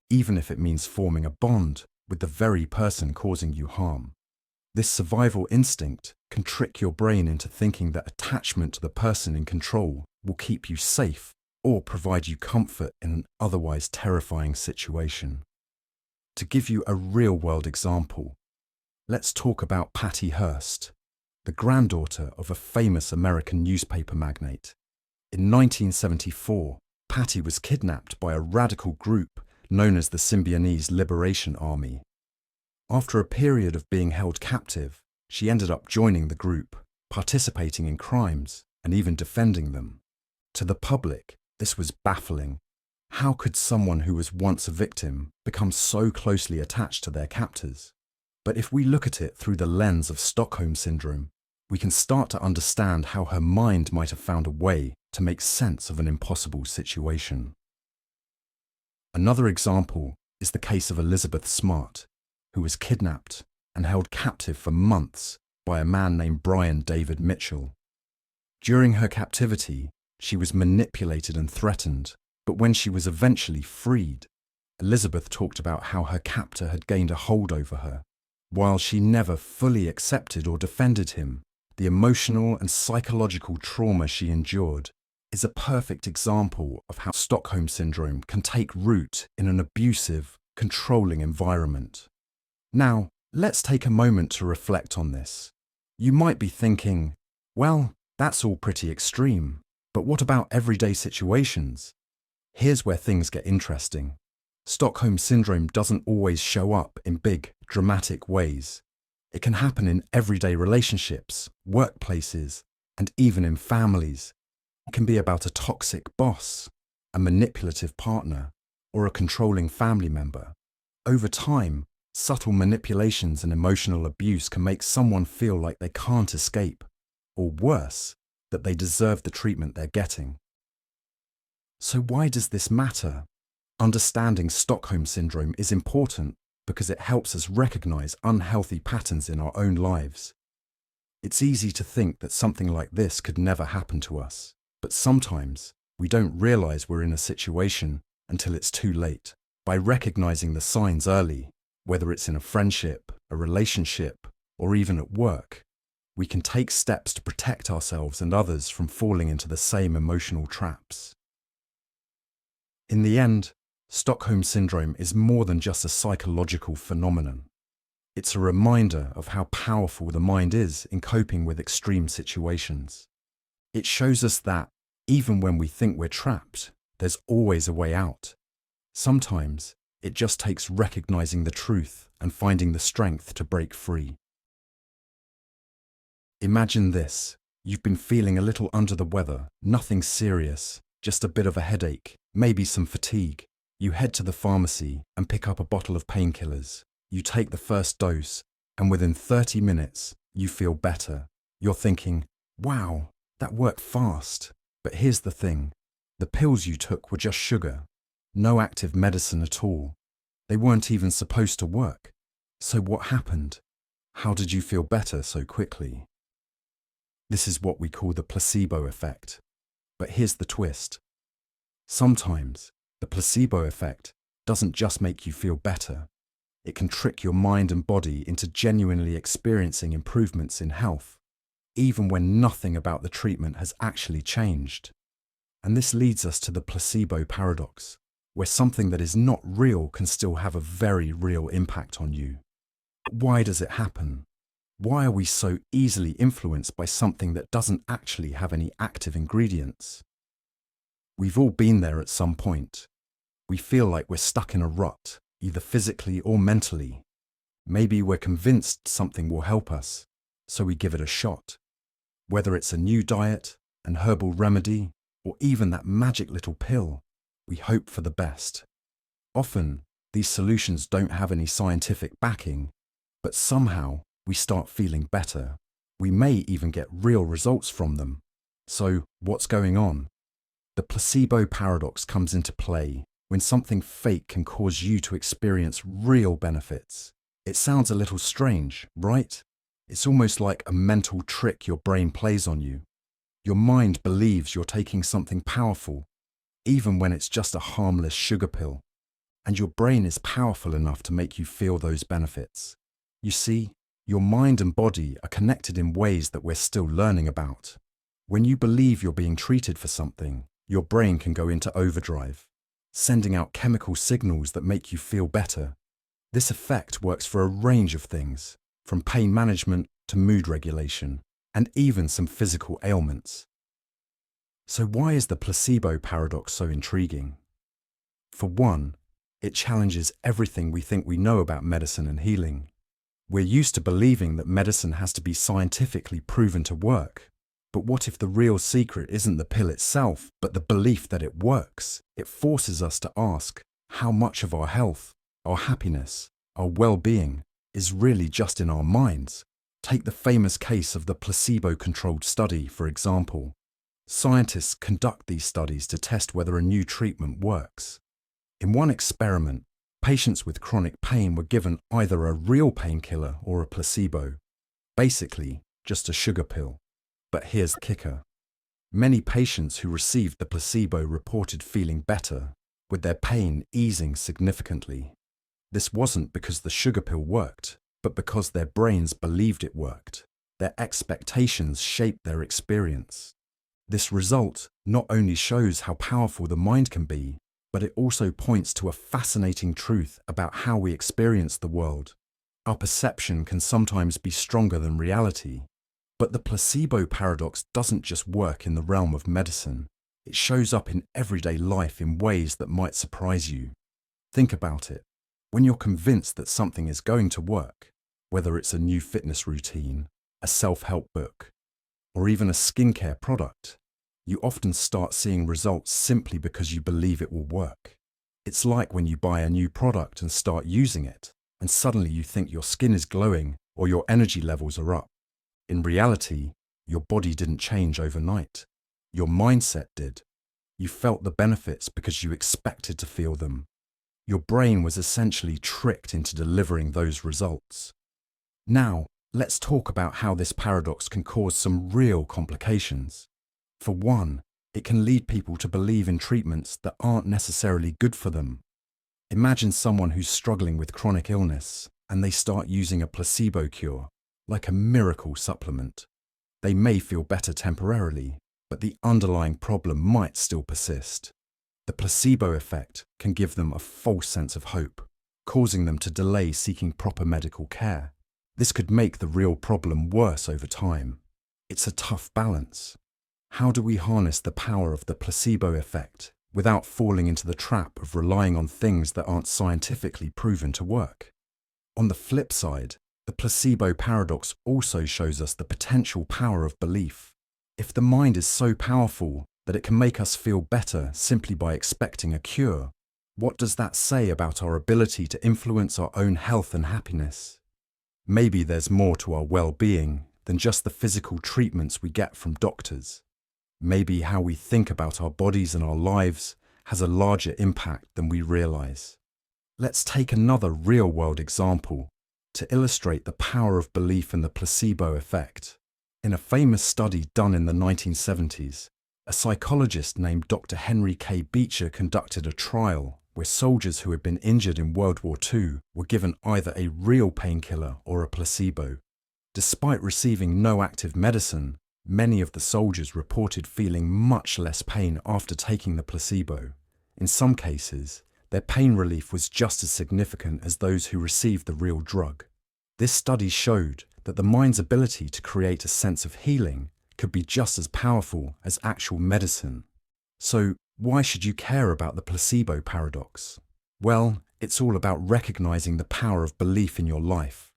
A: even if it means forming a bond with the very person causing you harm. This survival instinct can trick your brain into thinking that attachment to the person in control will keep you safe or provide you comfort in an otherwise terrifying situation. To give you a real-world example, let's talk about Patty Hearst, the granddaughter of a famous American newspaper magnate. In 1974, Patty was kidnapped by a radical group known as the Symbionese Liberation Army. After a period of being held captive, she ended up joining the group, participating in crimes, and even defending them. To the public, this was baffling. How could someone who was once a victim become so closely attached to their captors? But if we look at it through the lens of Stockholm Syndrome, we can start to understand how her mind might have found a way to make sense of an impossible situation. Another example is the case of Elizabeth Smart, who was kidnapped and held captive for months by a man named Brian David Mitchell. During her captivity, she was manipulated and threatened, but when she was eventually freed, Elizabeth talked about how her captor had gained a hold over her. While she never fully accepted or defended him, the emotional and psychological trauma she endured is a perfect example of how Stockholm Syndrome can take root in an abusive, controlling environment. Now, let's take a moment to reflect on this. You might be thinking, well, that's all pretty extreme, but what about everyday situations? Here's where things get interesting. Stockholm Syndrome doesn't always show up in big, dramatic ways. It can happen in everyday relationships, workplaces, and even in families. It can be about a toxic boss, a manipulative partner, or a controlling family member. Over time, subtle manipulations and emotional abuse can make someone feel like they can't escape, or worse, that they deserve the treatment they're getting. So why does this matter? Understanding Stockholm Syndrome is important because it helps us recognize unhealthy patterns in our own lives. It's easy to think that something like this could never happen to us, but sometimes we don't realize we're in a situation until it's too late. By recognizing the signs early, whether it's in a friendship, a relationship, or even at work, we can take steps to protect ourselves and others from falling into the same emotional traps. In the end, Stockholm Syndrome is more than just a psychological phenomenon. It's a reminder of how powerful the mind is in coping with extreme situations. It shows us that, even when we think we're trapped, there's always a way out. Sometimes, it just takes recognizing the truth and finding the strength to break free. Imagine this. You've been feeling a little under the weather, nothing serious, just a bit of a headache, maybe some fatigue. You head to the pharmacy and pick up a bottle of painkillers. You take the first dose, and within 30 minutes, you feel better. You're thinking, wow, that worked fast. But here's the thing. The pills you took were just sugar. No active medicine at all. They weren't even supposed to work. So what happened? How did you feel better so quickly? This is what we call the placebo effect. But here's the twist. Sometimes the placebo effect doesn't just make you feel better. It can trick your mind and body into genuinely experiencing improvements in health, even when nothing about the treatment has actually changed. And this leads us to the placebo paradox, where something that is not real can still have a very real impact on you. Why does it happen? Why are we so easily influenced by something that doesn't actually have any active ingredients? We've all been there at some point. We feel like we're stuck in a rut, either physically or mentally. Maybe we're convinced something will help us, so we give it a shot. Whether it's a new diet, an herbal remedy, or even that magic little pill, we hope for the best. Often, these solutions don't have any scientific backing, but somehow we start feeling better. We may even get real results from them. So, what's going on? The placebo paradox comes into play when something fake can cause you to experience real benefits. It sounds a little strange, right? It's almost like a mental trick your brain plays on you. Your mind believes you're taking something powerful, even when it's just a harmless sugar pill. And your brain is powerful enough to make you feel those benefits. You see, your mind and body are connected in ways that we're still learning about. When you believe you're being treated for something, your brain can go into overdrive, sending out chemical signals that make you feel better. This effect works for a range of things, from pain management to mood regulation, and even some physical ailments. So why is the placebo paradox so intriguing? For one, it challenges everything we think we know about medicine and healing. We're used to believing that medicine has to be scientifically proven to work. But what if the real secret isn't the pill itself, but the belief that it works? It forces us to ask how much of our health, our happiness, our well-being is really just in our minds. Take the famous case of the placebo-controlled study, for example. Scientists conduct these studies to test whether a new treatment works. In one experiment, patients with chronic pain were given either a real painkiller or a placebo, basically just a sugar pill. But here's the kicker. Many patients who received the placebo reported feeling better, with their pain easing significantly. This wasn't because the sugar pill worked, but because their brains believed it worked. Their expectations shaped their experience. This result not only shows how powerful the mind can be, but it also points to a fascinating truth about how we experience the world. Our perception can sometimes be stronger than reality. But the placebo paradox doesn't just work in the realm of medicine. It shows up in everyday life in ways that might surprise you. Think about it. When you're convinced that something is going to work, whether it's a new fitness routine, a self-help book, or even a skincare product, you often start seeing results simply because you believe it will work. It's like when you buy a new product and start using it, and suddenly you think your skin is glowing or your energy levels are up. In reality, your body didn't change overnight. Your mindset did. You felt the benefits because you expected to feel them. Your brain was essentially tricked into delivering those results. Now, let's talk about how this paradox can cause some real complications. For one, it can lead people to believe in treatments that aren't necessarily good for them. Imagine someone who's struggling with chronic illness and they start using a placebo cure, like a miracle supplement. They may feel better temporarily, but the underlying problem might still persist. The placebo effect can give them a false sense of hope, causing them to delay seeking proper medical care. This could make the real problem worse over time. It's a tough balance. How do we harness the power of the placebo effect without falling into the trap of relying on things that aren't scientifically proven to work? On the flip side, the placebo paradox also shows us the potential power of belief. If the mind is so powerful that it can make us feel better simply by expecting a cure, what does that say about our ability to influence our own health and happiness? Maybe there's more to our well-being than just the physical treatments we get from doctors. Maybe how we think about our bodies and our lives has a larger impact than we realize. Let's take another real-world example to illustrate the power of belief in the placebo effect. In a famous study done in the 1970s, a psychologist named Dr. Henry K. Beecher conducted a trial where soldiers who had been injured in World War II were given either a real painkiller or a placebo. Despite receiving no active medicine, many of the soldiers reported feeling much less pain after taking the placebo. In some cases, their pain relief was just as significant as those who received the real drug. This study showed that the mind's ability to create a sense of healing could be just as powerful as actual medicine. So, why should you care about the placebo paradox? Well, it's all about recognizing the power of belief in your life.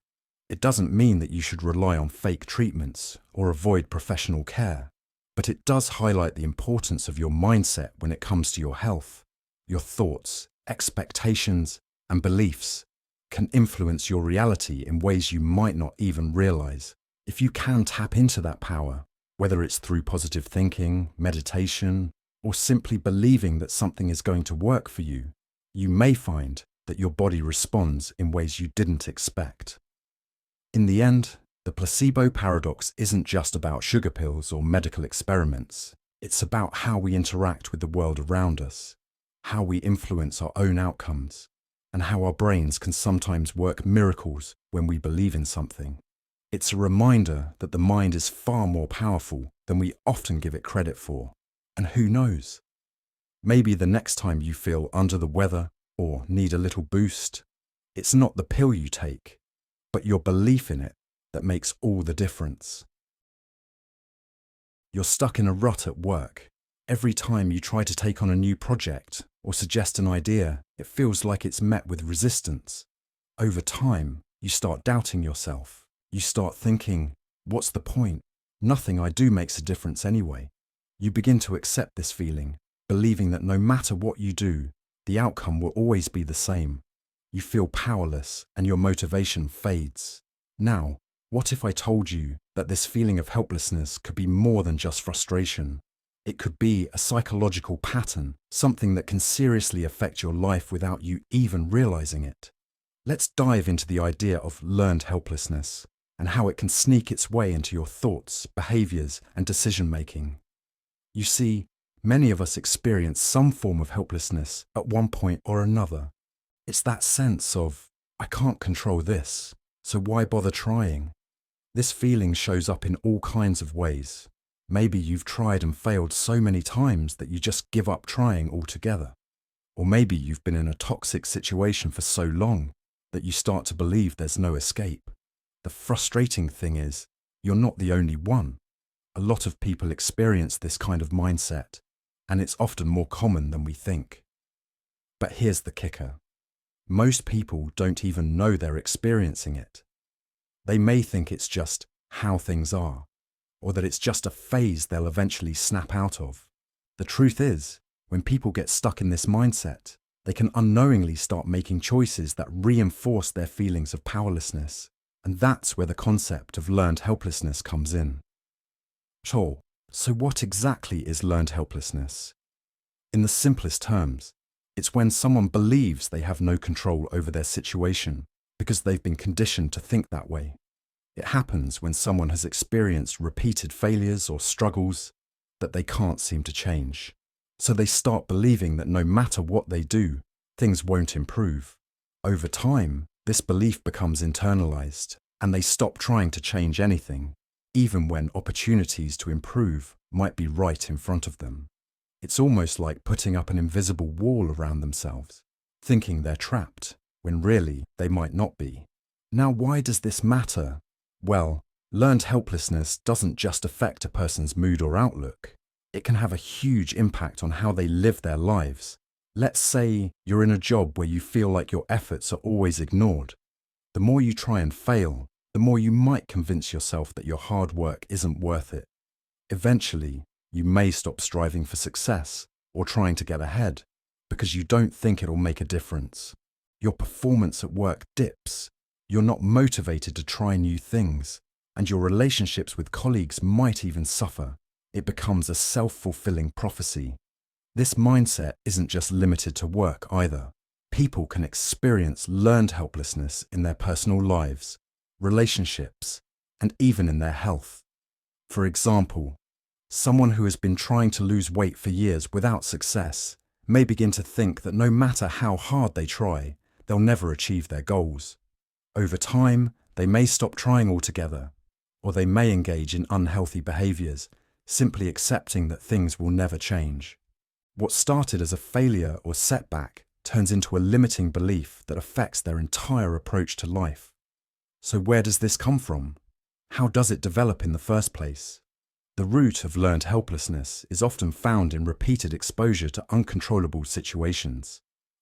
A: It doesn't mean that you should rely on fake treatments or avoid professional care, but it does highlight the importance of your mindset when it comes to your health. Your thoughts, expectations, and beliefs can influence your reality in ways you might not even realize. If you can tap into that power, whether it's through positive thinking, meditation, or simply believing that something is going to work for you, you may find that your body responds in ways you didn't expect. In the end, the placebo paradox isn't just about sugar pills or medical experiments. It's about how we interact with the world around us, how we influence our own outcomes, and how our brains can sometimes work miracles when we believe in something. It's a reminder that the mind is far more powerful than we often give it credit for. And who knows? Maybe the next time you feel under the weather or need a little boost, it's not the pill you take, but your belief in it that makes all the difference. You're stuck in a rut at work. Every time you try to take on a new project or suggest an idea, it feels like it's met with resistance. Over time, you start doubting yourself. You start thinking, what's the point? Nothing I do makes a difference anyway. You begin to accept this feeling, believing that no matter what you do, the outcome will always be the same. You feel powerless and your motivation fades. Now, what if I told you that this feeling of helplessness could be more than just frustration? It could be a psychological pattern, something that can seriously affect your life without you even realizing it. Let's dive into the idea of learned helplessness and how it can sneak its way into your thoughts, behaviors, and decision-making. You see, many of us experience some form of helplessness at one point or another. It's that sense of, I can't control this, so why bother trying? This feeling shows up in all kinds of ways. Maybe you've tried and failed so many times that you just give up trying altogether. Or maybe you've been in a toxic situation for so long that you start to believe there's no escape. The frustrating thing is, you're not the only one. A lot of people experience this kind of mindset, and it's often more common than we think. But here's the kicker. Most people don't even know they're experiencing it. They may think it's just how things are, or that it's just a phase they'll eventually snap out of. The truth is, when people get stuck in this mindset, they can unknowingly start making choices that reinforce their feelings of powerlessness, and that's where the concept of learned helplessness comes in. Sure, so what exactly is learned helplessness? In the simplest terms, it's when someone believes they have no control over their situation because they've been conditioned to think that way. It happens when someone has experienced repeated failures or struggles that they can't seem to change. So they start believing that no matter what they do, things won't improve. Over time, this belief becomes internalized, and they stop trying to change anything, even when opportunities to improve might be right in front of them. It's almost like putting up an invisible wall around themselves, thinking they're trapped, when really they might not be. Now, why does this matter? Well, learned helplessness doesn't just affect a person's mood or outlook. It can have a huge impact on how they live their lives. Let's say you're in a job where you feel like your efforts are always ignored. The more you try and fail, the more you might convince yourself that your hard work isn't worth it. Eventually, you may stop striving for success or trying to get ahead because you don't think it'll make a difference. Your performance at work dips. You're not motivated to try new things, and your relationships with colleagues might even suffer. It becomes a self-fulfilling prophecy. This mindset isn't just limited to work either. People can experience learned helplessness in their personal lives, relationships, and even in their health. For example, someone who has been trying to lose weight for years without success may begin to think that no matter how hard they try, they'll never achieve their goals. Over time, they may stop trying altogether, or they may engage in unhealthy behaviors, simply accepting that things will never change. What started as a failure or setback turns into a limiting belief that affects their entire approach to life. So where does this come from? How does it develop in the first place? The root of learned helplessness is often found in repeated exposure to uncontrollable situations.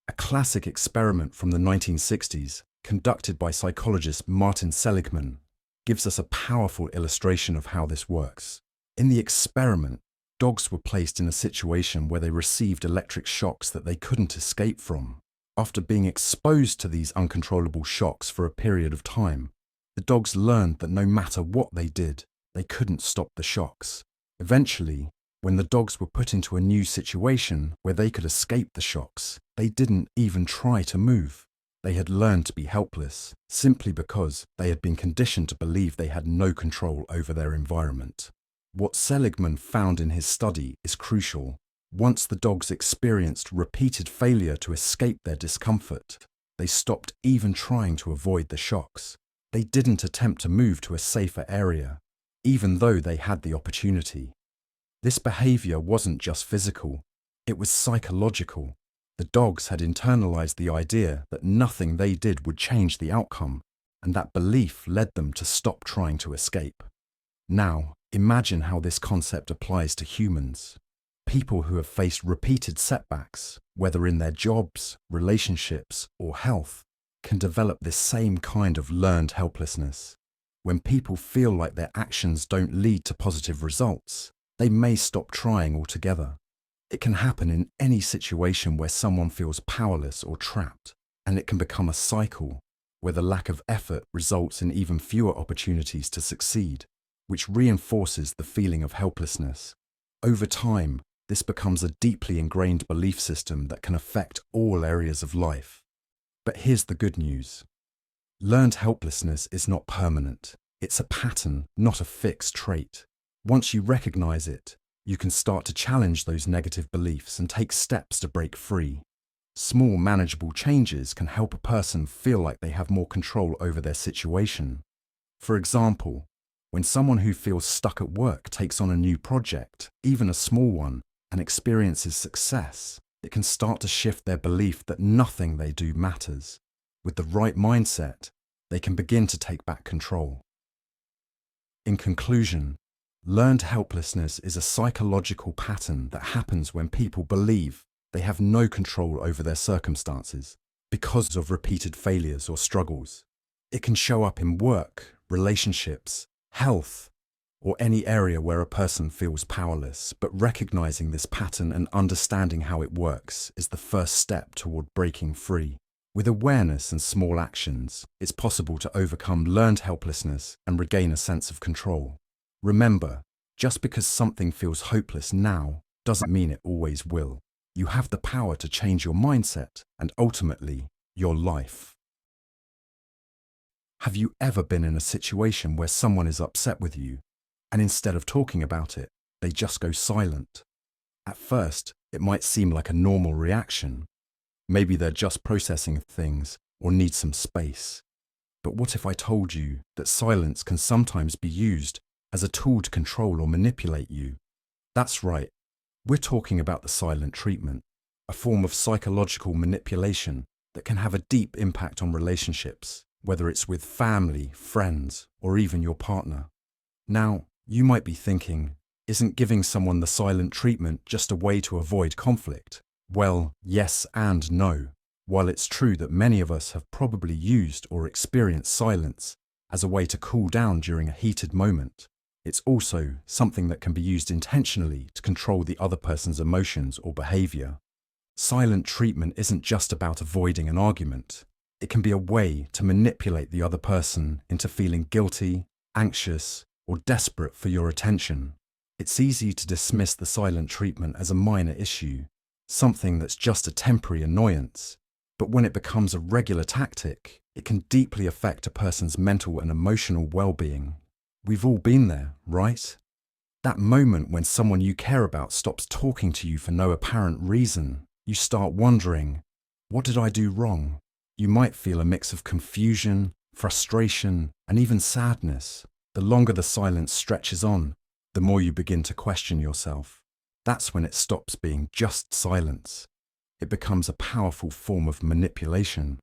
A: A classic experiment from the 1960s, conducted by psychologist Martin Seligman, gives us a powerful illustration of how this works. In the experiment, dogs were placed in a situation where they received electric shocks that they couldn't escape from. After being exposed to these uncontrollable shocks for a period of time, the dogs learned that no matter what they did, they couldn't stop the shocks. Eventually, when the dogs were put into a new situation where they could escape the shocks, they didn't even try to move. They had learned to be helpless simply because they had been conditioned to believe they had no control over their environment. What Seligman found in his study is crucial. Once the dogs experienced repeated failure to escape their discomfort, they stopped even trying to avoid the shocks. They didn't attempt to move to a safer area, even though they had the opportunity. This behavior wasn't just physical, it was psychological. The dogs had internalized the idea that nothing they did would change the outcome, and that belief led them to stop trying to escape. Now, imagine how this concept applies to humans. People who have faced repeated setbacks, whether in their jobs, relationships, or health, can develop this same kind of learned helplessness. When people feel like their actions don't lead to positive results, they may stop trying altogether. It can happen in any situation where someone feels powerless or trapped, and it can become a cycle where the lack of effort results in even fewer opportunities to succeed, which reinforces the feeling of helplessness. Over time, this becomes a deeply ingrained belief system that can affect all areas of life. But here's the good news. Learned helplessness is not permanent. It's a pattern, not a fixed trait. Once you recognize it, you can start to challenge those negative beliefs and take steps to break free. Small, manageable changes can help a person feel like they have more control over their situation. For example, when someone who feels stuck at work takes on a new project, even a small one, and experiences success, it can start to shift their belief that nothing they do matters. With the right mindset, they can begin to take back control. In conclusion, learned helplessness is a psychological pattern that happens when people believe they have no control over their circumstances because of repeated failures or struggles. It can show up in work, relationships, health, or any area where a person feels powerless, but recognizing this pattern and understanding how it works is the first step toward breaking free. With awareness and small actions, it's possible to overcome learned helplessness and regain a sense of control. Remember, just because something feels hopeless now doesn't mean it always will. You have the power to change your mindset and ultimately, your life. Have you ever been in a situation where someone is upset with you, and instead of talking about it, they just go silent? At first, it might seem like a normal reaction. Maybe they're just processing things or need some space. But what if I told you that silence can sometimes be used as a tool to control or manipulate you? That's right. We're talking about the silent treatment, a form of psychological manipulation that can have a deep impact on relationships, whether it's with family, friends, or even your partner. Now, you might be thinking, isn't giving someone the silent treatment just a way to avoid conflict? Well, yes and no. While it's true that many of us have probably used or experienced silence as a way to cool down during a heated moment, it's also something that can be used intentionally to control the other person's emotions or behavior. Silent treatment isn't just about avoiding an argument. It can be a way to manipulate the other person into feeling guilty, anxious, or desperate for your attention. It's easy to dismiss the silent treatment as a minor issue, something that's just a temporary annoyance. But when it becomes a regular tactic, it can deeply affect a person's mental and emotional well-being. We've all been there, right? That moment when someone you care about stops talking to you for no apparent reason, you start wondering, what did I do wrong? You might feel a mix of confusion, frustration, and even sadness. The longer the silence stretches on, the more you begin to question yourself. That's when it stops being just silence. It becomes a powerful form of manipulation.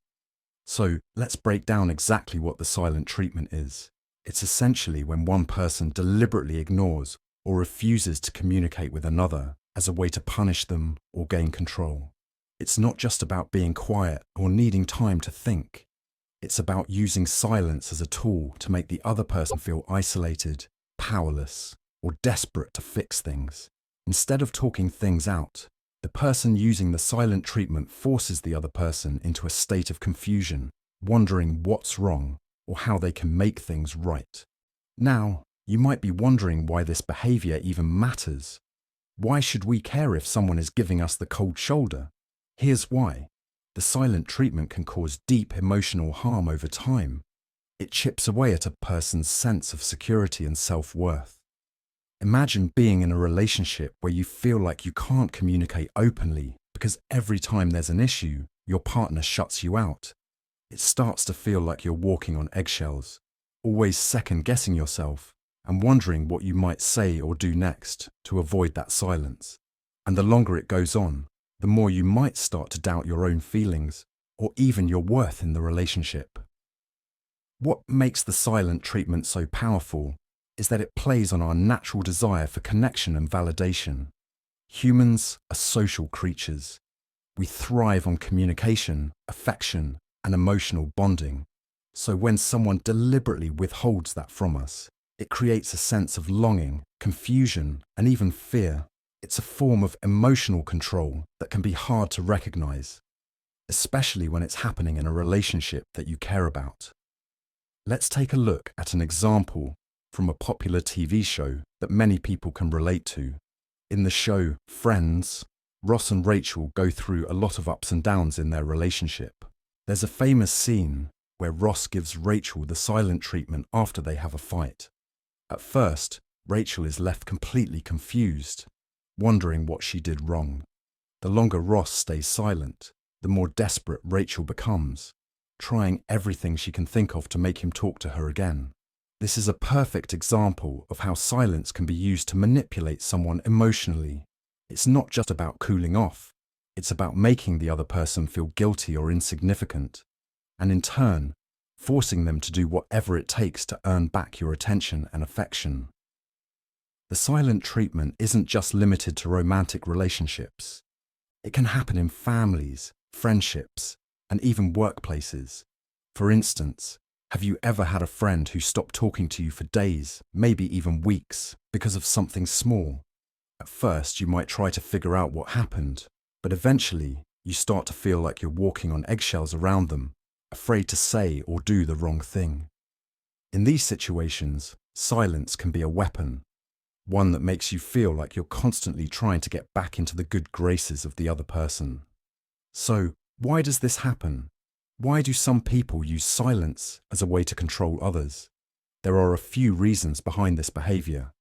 A: So let's break down exactly what the silent treatment is. It's essentially when one person deliberately ignores or refuses to communicate with another as a way to punish them or gain control. It's not just about being quiet or needing time to think. It's about using silence as a tool to make the other person feel isolated, powerless, or desperate to fix things. Instead of talking things out, the person using the silent treatment forces the other person into a state of confusion, wondering what's wrong or how they can make things right. Now, you might be wondering why this behavior even matters. Why should we care if someone is giving us the cold shoulder? Here's why. The silent treatment can cause deep emotional harm over time. It chips away at a person's sense of security and self-worth. Imagine being in a relationship where you feel like you can't communicate openly because every time there's an issue, your partner shuts you out. It starts to feel like you're walking on eggshells, always second-guessing yourself and wondering what you might say or do next to avoid that silence. And the longer it goes on, the more you might start to doubt your own feelings or even your worth in the relationship. What makes the silent treatment so powerful is that it plays on our natural desire for connection and validation. Humans are social creatures. We thrive on communication, affection, and emotional bonding. So when someone deliberately withholds that from us, it creates a sense of longing, confusion, and even fear. It's a form of emotional control that can be hard to recognize, especially when it's happening in a relationship that you care about. Let's take a look at an example from a popular TV show that many people can relate to. In the show Friends, Ross and Rachel go through a lot of ups and downs in their relationship. There's a famous scene where Ross gives Rachel the silent treatment after they have a fight. At first, Rachel is left completely confused, wondering what she did wrong. The longer Ross stays silent, the more desperate Rachel becomes, trying everything she can think of to make him talk to her again. This is a perfect example of how silence can be used to manipulate someone emotionally. It's not just about cooling off, it's about making the other person feel guilty or insignificant, and in turn, forcing them to do whatever it takes to earn back your attention and affection. The silent treatment isn't just limited to romantic relationships. It can happen in families, friendships, and even workplaces. For instance, have you ever had a friend who stopped talking to you for days, maybe even weeks, because of something small? At first, you might try to figure out what happened, but eventually, you start to feel like you're walking on eggshells around them, afraid to say or do the wrong thing. In these situations, silence can be a weapon, one that makes you feel like you're constantly trying to get back into the good graces of the other person. So, why does this happen? Why do some people use silence as a way to control others? There are a few reasons behind this behavior.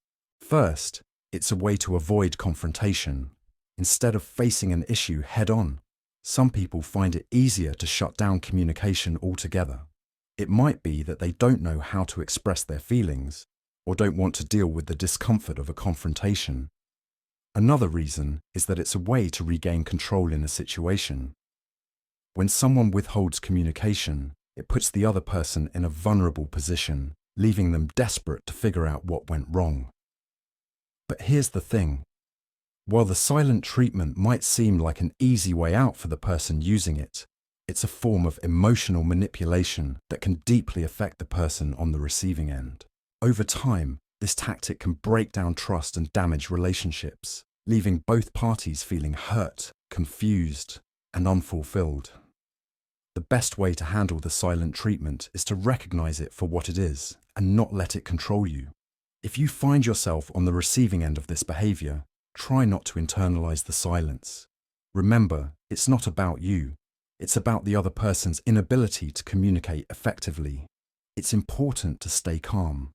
A: First, it's a way to avoid confrontation. Instead of facing an issue head-on, some people find it easier to shut down communication altogether. It might be that they don't know how to express their feelings or don't want to deal with the discomfort of a confrontation. Another reason is that it's a way to regain control in a situation. When someone withholds communication, it puts the other person in a vulnerable position, leaving them desperate to figure out what went wrong. But here's the thing. While the silent treatment might seem like an easy way out for the person using it, it's a form of emotional manipulation that can deeply affect the person on the receiving end. Over time, this tactic can break down trust and damage relationships, leaving both parties feeling hurt, confused, and unfulfilled. The best way to handle the silent treatment is to recognize it for what it is and not let it control you. If you find yourself on the receiving end of this behavior, try not to internalize the silence. Remember, it's not about you. It's about the other person's inability to communicate effectively. It's important to stay calm.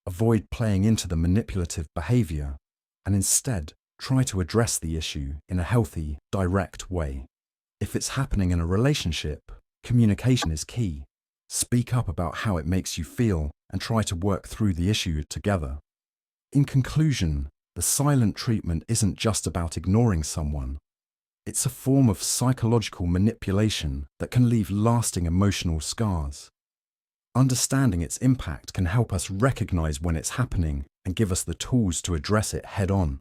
A: Avoid playing into the manipulative behavior and instead try to address the issue in a healthy, direct way. If it's happening in a relationship, communication is key. Speak up about how it makes you feel and try to work through the issue together. In conclusion, the silent treatment isn't just about ignoring someone. It's a form of psychological manipulation that can leave lasting emotional scars. Understanding its impact can help us recognize when it's happening and give us the tools to address it head-on.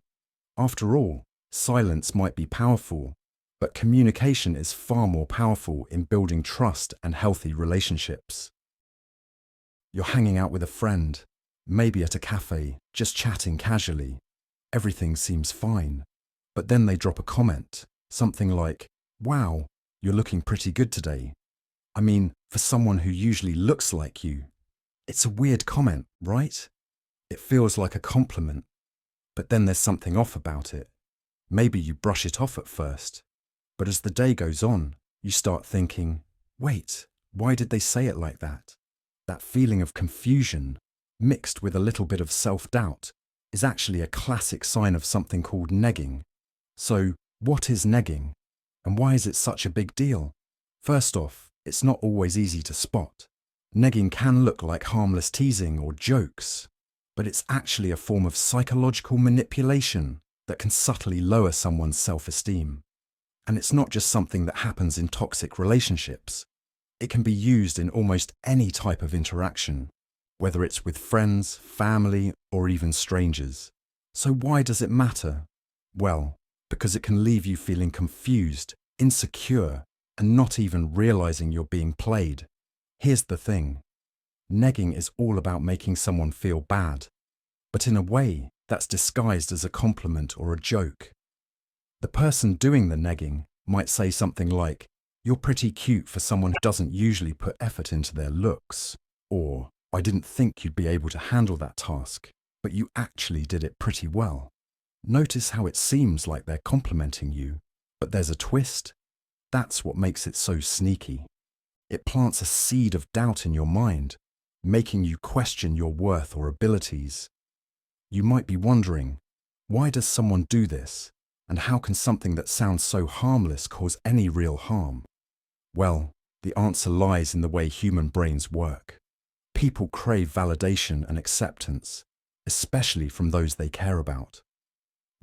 A: After all, silence might be powerful, but communication is far more powerful in building trust and healthy relationships. You're hanging out with a friend, maybe at a cafe, just chatting casually. Everything seems fine, but then they drop a comment, something like, "Wow, you're looking pretty good today." I mean, for someone who usually looks like you. It's a weird comment, right? It feels like a compliment, but then there's something off about it. Maybe you brush it off at first, but as the day goes on, you start thinking, wait, why did they say it like that? That feeling of confusion, mixed with a little bit of self-doubt, is actually a classic sign of something called negging. So, what is negging? And why is it such a big deal? First off, it's not always easy to spot. Negging can look like harmless teasing or jokes, but it's actually a form of psychological manipulation that can subtly lower someone's self-esteem. And it's not just something that happens in toxic relationships. It can be used in almost any type of interaction, whether it's with friends, family, or even strangers. So why does it matter? Well, because it can leave you feeling confused, insecure, and not even realizing you're being played. Here's the thing. Negging is all about making someone feel bad, but in a way that's disguised as a compliment or a joke. The person doing the negging might say something like, "You're pretty cute for someone who doesn't usually put effort into their looks," or, "I didn't think you'd be able to handle that task, but you actually did it pretty well." Notice how it seems like they're complimenting you, but there's a twist. That's what makes it so sneaky. It plants a seed of doubt in your mind, making you question your worth or abilities. You might be wondering, why does someone do this? And how can something that sounds so harmless cause any real harm? Well, the answer lies in the way human brains work. People crave validation and acceptance, especially from those they care about.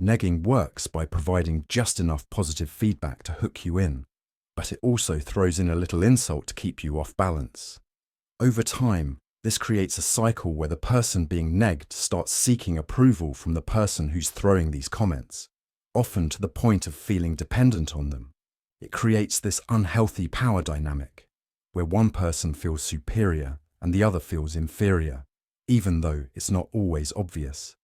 A: Negging works by providing just enough positive feedback to hook you in, but it also throws in a little insult to keep you off balance. Over time, this creates a cycle where the person being negged starts seeking approval from the person who's throwing these comments, often to the point of feeling dependent on them. It creates this unhealthy power dynamic, where one person feels superior and the other feels inferior, even though it's not always obvious.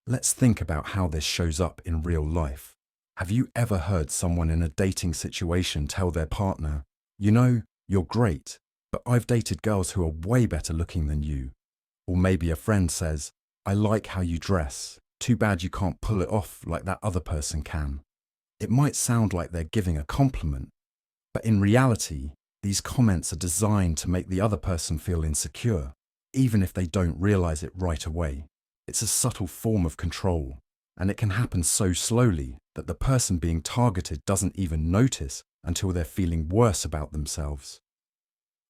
A: Let's think about how this shows up in real life. Have you ever heard someone in a dating situation tell their partner, "You know, you're great, but I've dated girls who are way better looking than you"? Or maybe a friend says, "I like how you dress. Too bad you can't pull it off like that other person can." It might sound like they're giving a compliment, but in reality, these comments are designed to make the other person feel insecure, even if they don't realize it right away. It's a subtle form of control, and it can happen so slowly that the person being targeted doesn't even notice until they're feeling worse about themselves.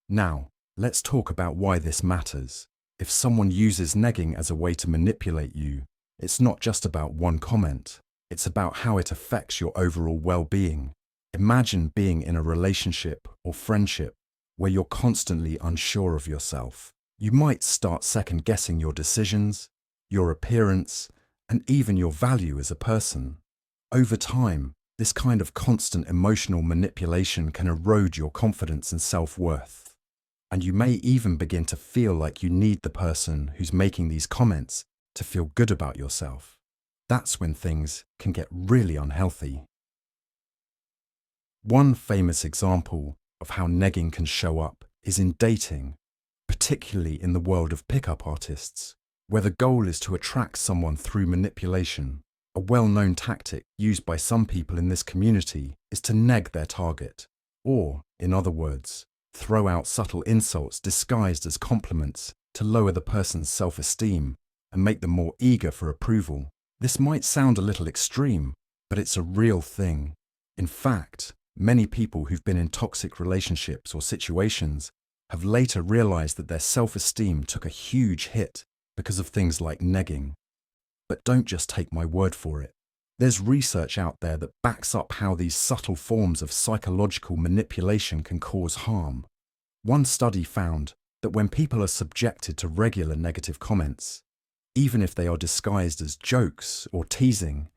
A: Now, let's talk about why this matters. If someone uses negging as a way to manipulate you, it's not just about one comment. It's about how it affects your overall well-being. Imagine being in a relationship or friendship where you're constantly unsure of yourself. You might start second-guessing your decisions, your appearance, and even your value as a person. Over time, this kind of constant emotional manipulation can erode your confidence and self-worth. And you may even begin to feel like you need the person who's making these comments to feel good about yourself. That's when things can get really unhealthy. One famous example of how negging can show up is in dating, particularly in the world of pickup artists, where the goal is to attract someone through manipulation. A well-known tactic used by some people in this community is to neg their target, or, in other words, throw out subtle insults disguised as compliments to lower the person's self-esteem and make them more eager for approval. This might sound a little extreme, but it's a real thing. In fact, many people who've been in toxic relationships or situations have later realized that their self-esteem took a huge hit because of things like negging. But don't just take my word for it. There's research out there that backs up how these subtle forms of psychological manipulation can cause harm. One study found that when people are subjected to regular negative comments, even if they are disguised as jokes or teasing,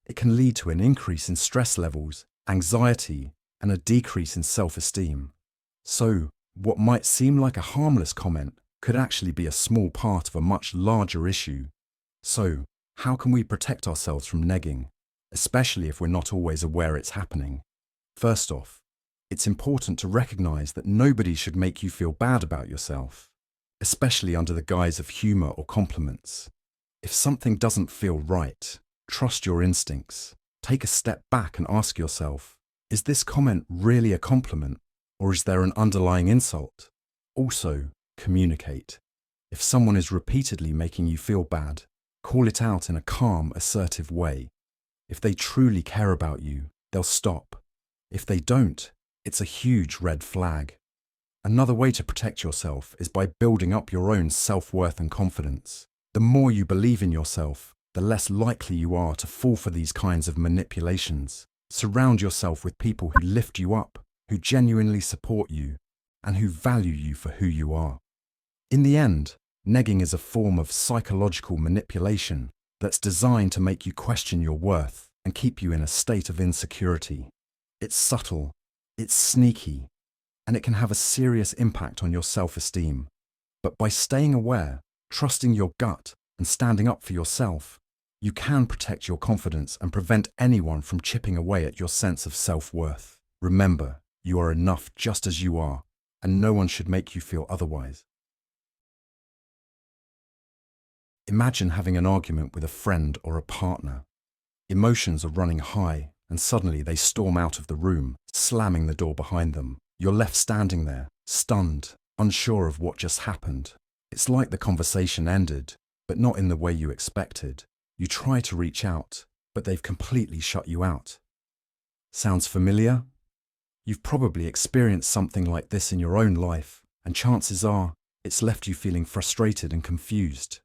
A: it can lead to an increase in stress levels, anxiety, and a decrease in self-esteem. So, what might seem like a harmless comment could actually be a small part of a much larger issue. So, how can we protect ourselves from negging, especially if we're not always aware it's happening? First off, it's important to recognize that nobody should make you feel bad about yourself, especially under the guise of humor or compliments. If something doesn't feel right, trust your instincts. Take a step back and ask yourself, is this comment really a compliment, or is there an underlying insult? Also, communicate. If someone is repeatedly making you feel bad, call it out in a calm, assertive way. If they truly care about you, they'll stop. If they don't, it's a huge red flag. Another way to protect yourself is by building up your own self-worth and confidence. The more you believe in yourself, the less likely you are to fall for these kinds of manipulations. Surround yourself with people who lift you up, who genuinely support you, and who value you for who you are. In the end, negging is a form of psychological manipulation that's designed to make you question your worth and keep you in a state of insecurity. It's subtle, it's sneaky, and it can have a serious impact on your self-esteem. But by staying aware, trusting your gut, and standing up for yourself, you can protect your confidence and prevent anyone from chipping away at your sense of self-worth. Remember, you are enough just as you are, and no one should make you feel otherwise. Imagine having an argument with a friend or a partner. Emotions are running high, and suddenly they storm out of the room, slamming the door behind them. You're left standing there, stunned, unsure of what just happened. It's like the conversation ended, but not in the way you expected. You try to reach out, but they've completely shut you out. Sounds familiar? You've probably experienced something like this in your own life, and chances are it's left you feeling frustrated and confused.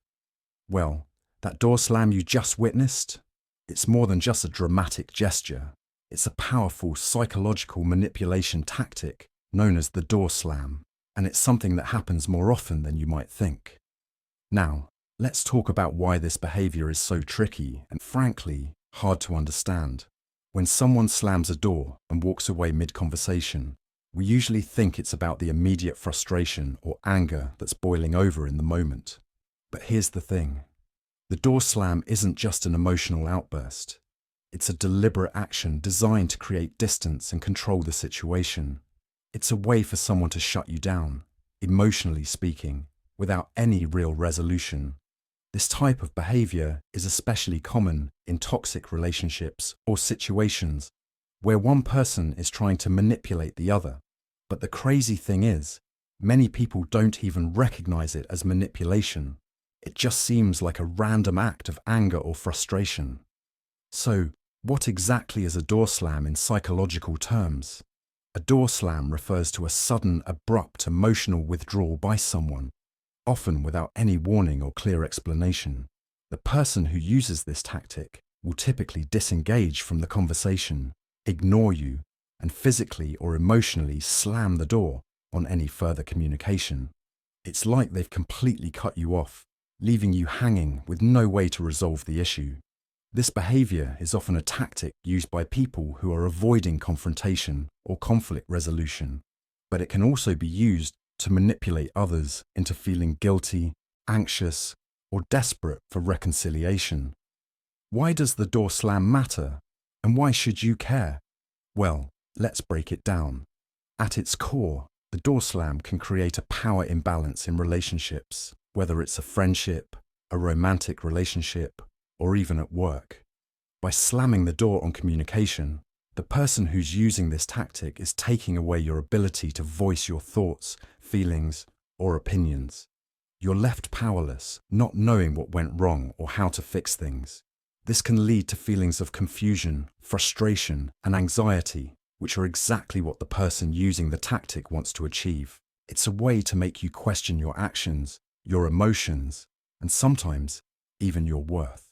A: Well, that door slam you just witnessed? It's more than just a dramatic gesture. It's a powerful psychological manipulation tactic known as the door slam, and it's something that happens more often than you might think. Now, let's talk about why this behavior is so tricky and, frankly, hard to understand. When someone slams a door and walks away mid-conversation, we usually think it's about the immediate frustration or anger that's boiling over in the moment. But here's the thing. The door slam isn't just an emotional outburst. It's a deliberate action designed to create distance and control the situation. It's a way for someone to shut you down, emotionally speaking, without any real resolution. This type of behavior is especially common in toxic relationships or situations where one person is trying to manipulate the other. But the crazy thing is, many people don't even recognize it as manipulation. It just seems like a random act of anger or frustration. So, what exactly is a door slam in psychological terms? A door slam refers to a sudden, abrupt emotional withdrawal by someone, often without any warning or clear explanation. The person who uses this tactic will typically disengage from the conversation, ignore you, and physically or emotionally slam the door on any further communication. It's like they've completely cut you off, leaving you hanging with no way to resolve the issue. This behavior is often a tactic used by people who are avoiding confrontation or conflict resolution, but it can also be used to manipulate others into feeling guilty, anxious, or desperate for reconciliation. Why does the door slam matter, and why should you care? Well, let's break it down. At its core, the door slam can create a power imbalance in relationships, whether it's a friendship, a romantic relationship, or even at work. By slamming the door on communication, the person who's using this tactic is taking away your ability to voice your thoughts, feelings, or opinions. You're left powerless, not knowing what went wrong or how to fix things. This can lead to feelings of confusion, frustration, and anxiety, which are exactly what the person using the tactic wants to achieve. It's a way to make you question your actions, your emotions, and sometimes even your worth.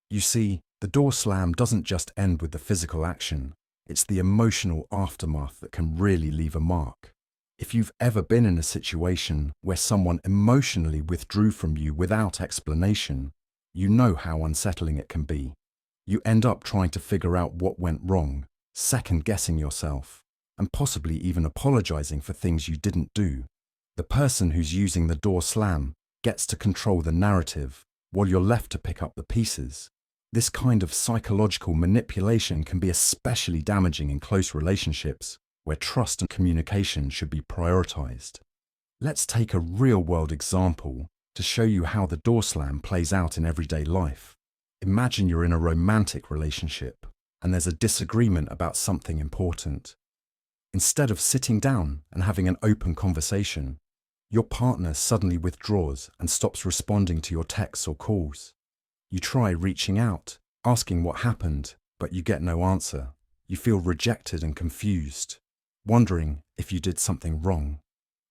A: You see, the door slam doesn't just end with the physical action. It's the emotional aftermath that can really leave a mark. If you've ever been in a situation where someone emotionally withdrew from you without explanation, you know how unsettling it can be. You end up trying to figure out what went wrong, second-guessing yourself, and possibly even apologizing for things you didn't do. The person who's using the door slam gets to control the narrative, while you're left to pick up the pieces. This kind of psychological manipulation can be especially damaging in close relationships, where trust and communication should be prioritized. Let's take a real-world example to show you how the door slam plays out in everyday life. Imagine you're in a romantic relationship, and there's a disagreement about something important. Instead of sitting down and having an open conversation, your partner suddenly withdraws and stops responding to your texts or calls. You try reaching out, asking what happened, but you get no answer. You feel rejected and confused, wondering if you did something wrong.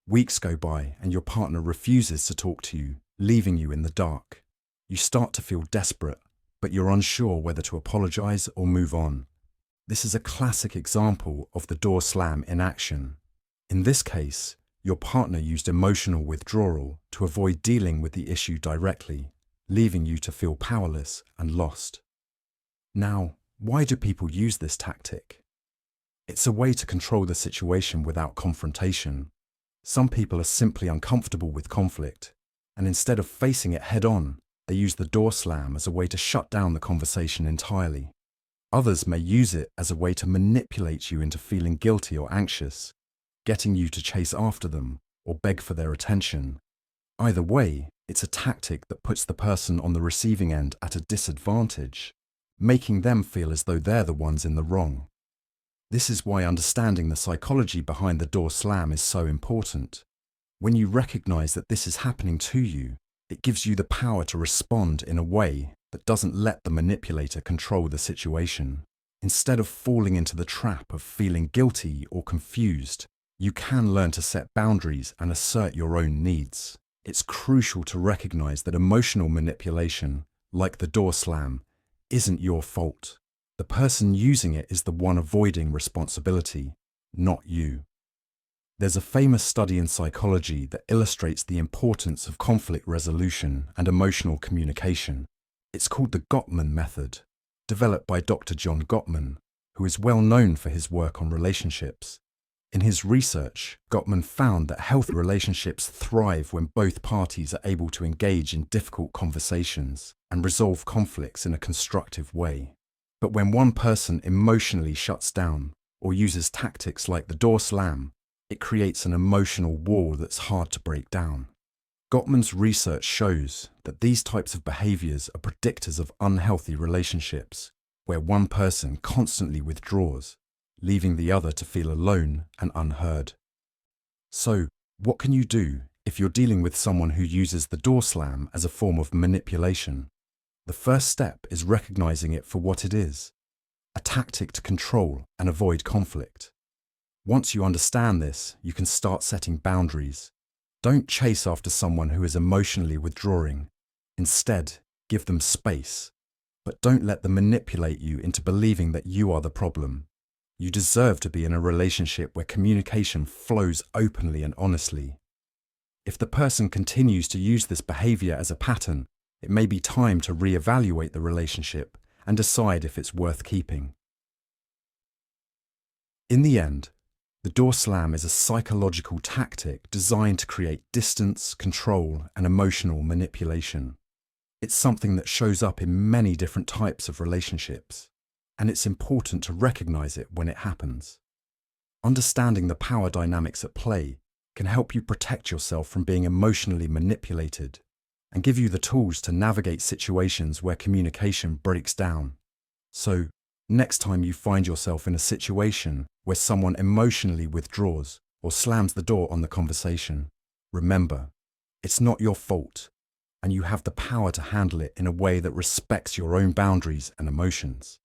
A: Weeks go by and your partner refuses to talk to you, leaving you in the dark. You start to feel desperate, but you're unsure whether to apologize or move on. This is a classic example of the door slam in action. In this case, your partner used emotional withdrawal to avoid dealing with the issue directly, leaving you to feel powerless and lost. Now, why do people use this tactic? It's a way to control the situation without confrontation. Some people are simply uncomfortable with conflict, and instead of facing it head-on, they use the door slam as a way to shut down the conversation entirely. Others may use it as a way to manipulate you into feeling guilty or anxious, getting you to chase after them or beg for their attention. Either way, it's a tactic that puts the person on the receiving end at a disadvantage, making them feel as though they're the ones in the wrong. This is why understanding the psychology behind the door slam is so important. When you recognize that this is happening to you, it gives you the power to respond in a way that doesn't let the manipulator control the situation. Instead of falling into the trap of feeling guilty or confused, you can learn to set boundaries and assert your own needs. It's crucial to recognize that emotional manipulation, like the door slam, isn't your fault. The person using it is the one avoiding responsibility, not you. There's a famous study in psychology that illustrates the importance of conflict resolution and emotional communication. It's called the Gottman method, developed by Dr. John Gottman, who is well known for his work on relationships. In his research, Gottman found that healthy relationships thrive when both parties are able to engage in difficult conversations and resolve conflicts in a constructive way. But when one person emotionally shuts down or uses tactics like the door slam, it creates an emotional wall that's hard to break down. Gottman's research shows that these types of behaviors are predictors of unhealthy relationships, where one person constantly withdraws, leaving the other to feel alone and unheard. So, what can you do if you're dealing with someone who uses the door slam as a form of manipulation? The first step is recognizing it for what it is, a tactic to control and avoid conflict. Once you understand this, you can start setting boundaries. Don't chase after someone who is emotionally withdrawing. Instead, give them space. But don't let them manipulate you into believing that you are the problem. You deserve to be in a relationship where communication flows openly and honestly. If the person continues to use this behavior as a pattern, it may be time to reevaluate the relationship and decide if it's worth keeping. In the end, the door slam is a psychological tactic designed to create distance, control, and emotional manipulation. It's something that shows up in many different types of relationships, and it's important to recognize it when it happens. Understanding the power dynamics at play can help you protect yourself from being emotionally manipulated and give you the tools to navigate situations where communication breaks down. So, next time you find yourself in a situation where someone emotionally withdraws or slams the door on the conversation, remember, It's not your fault, and you have the power to handle it in a way that respects your own boundaries and emotions.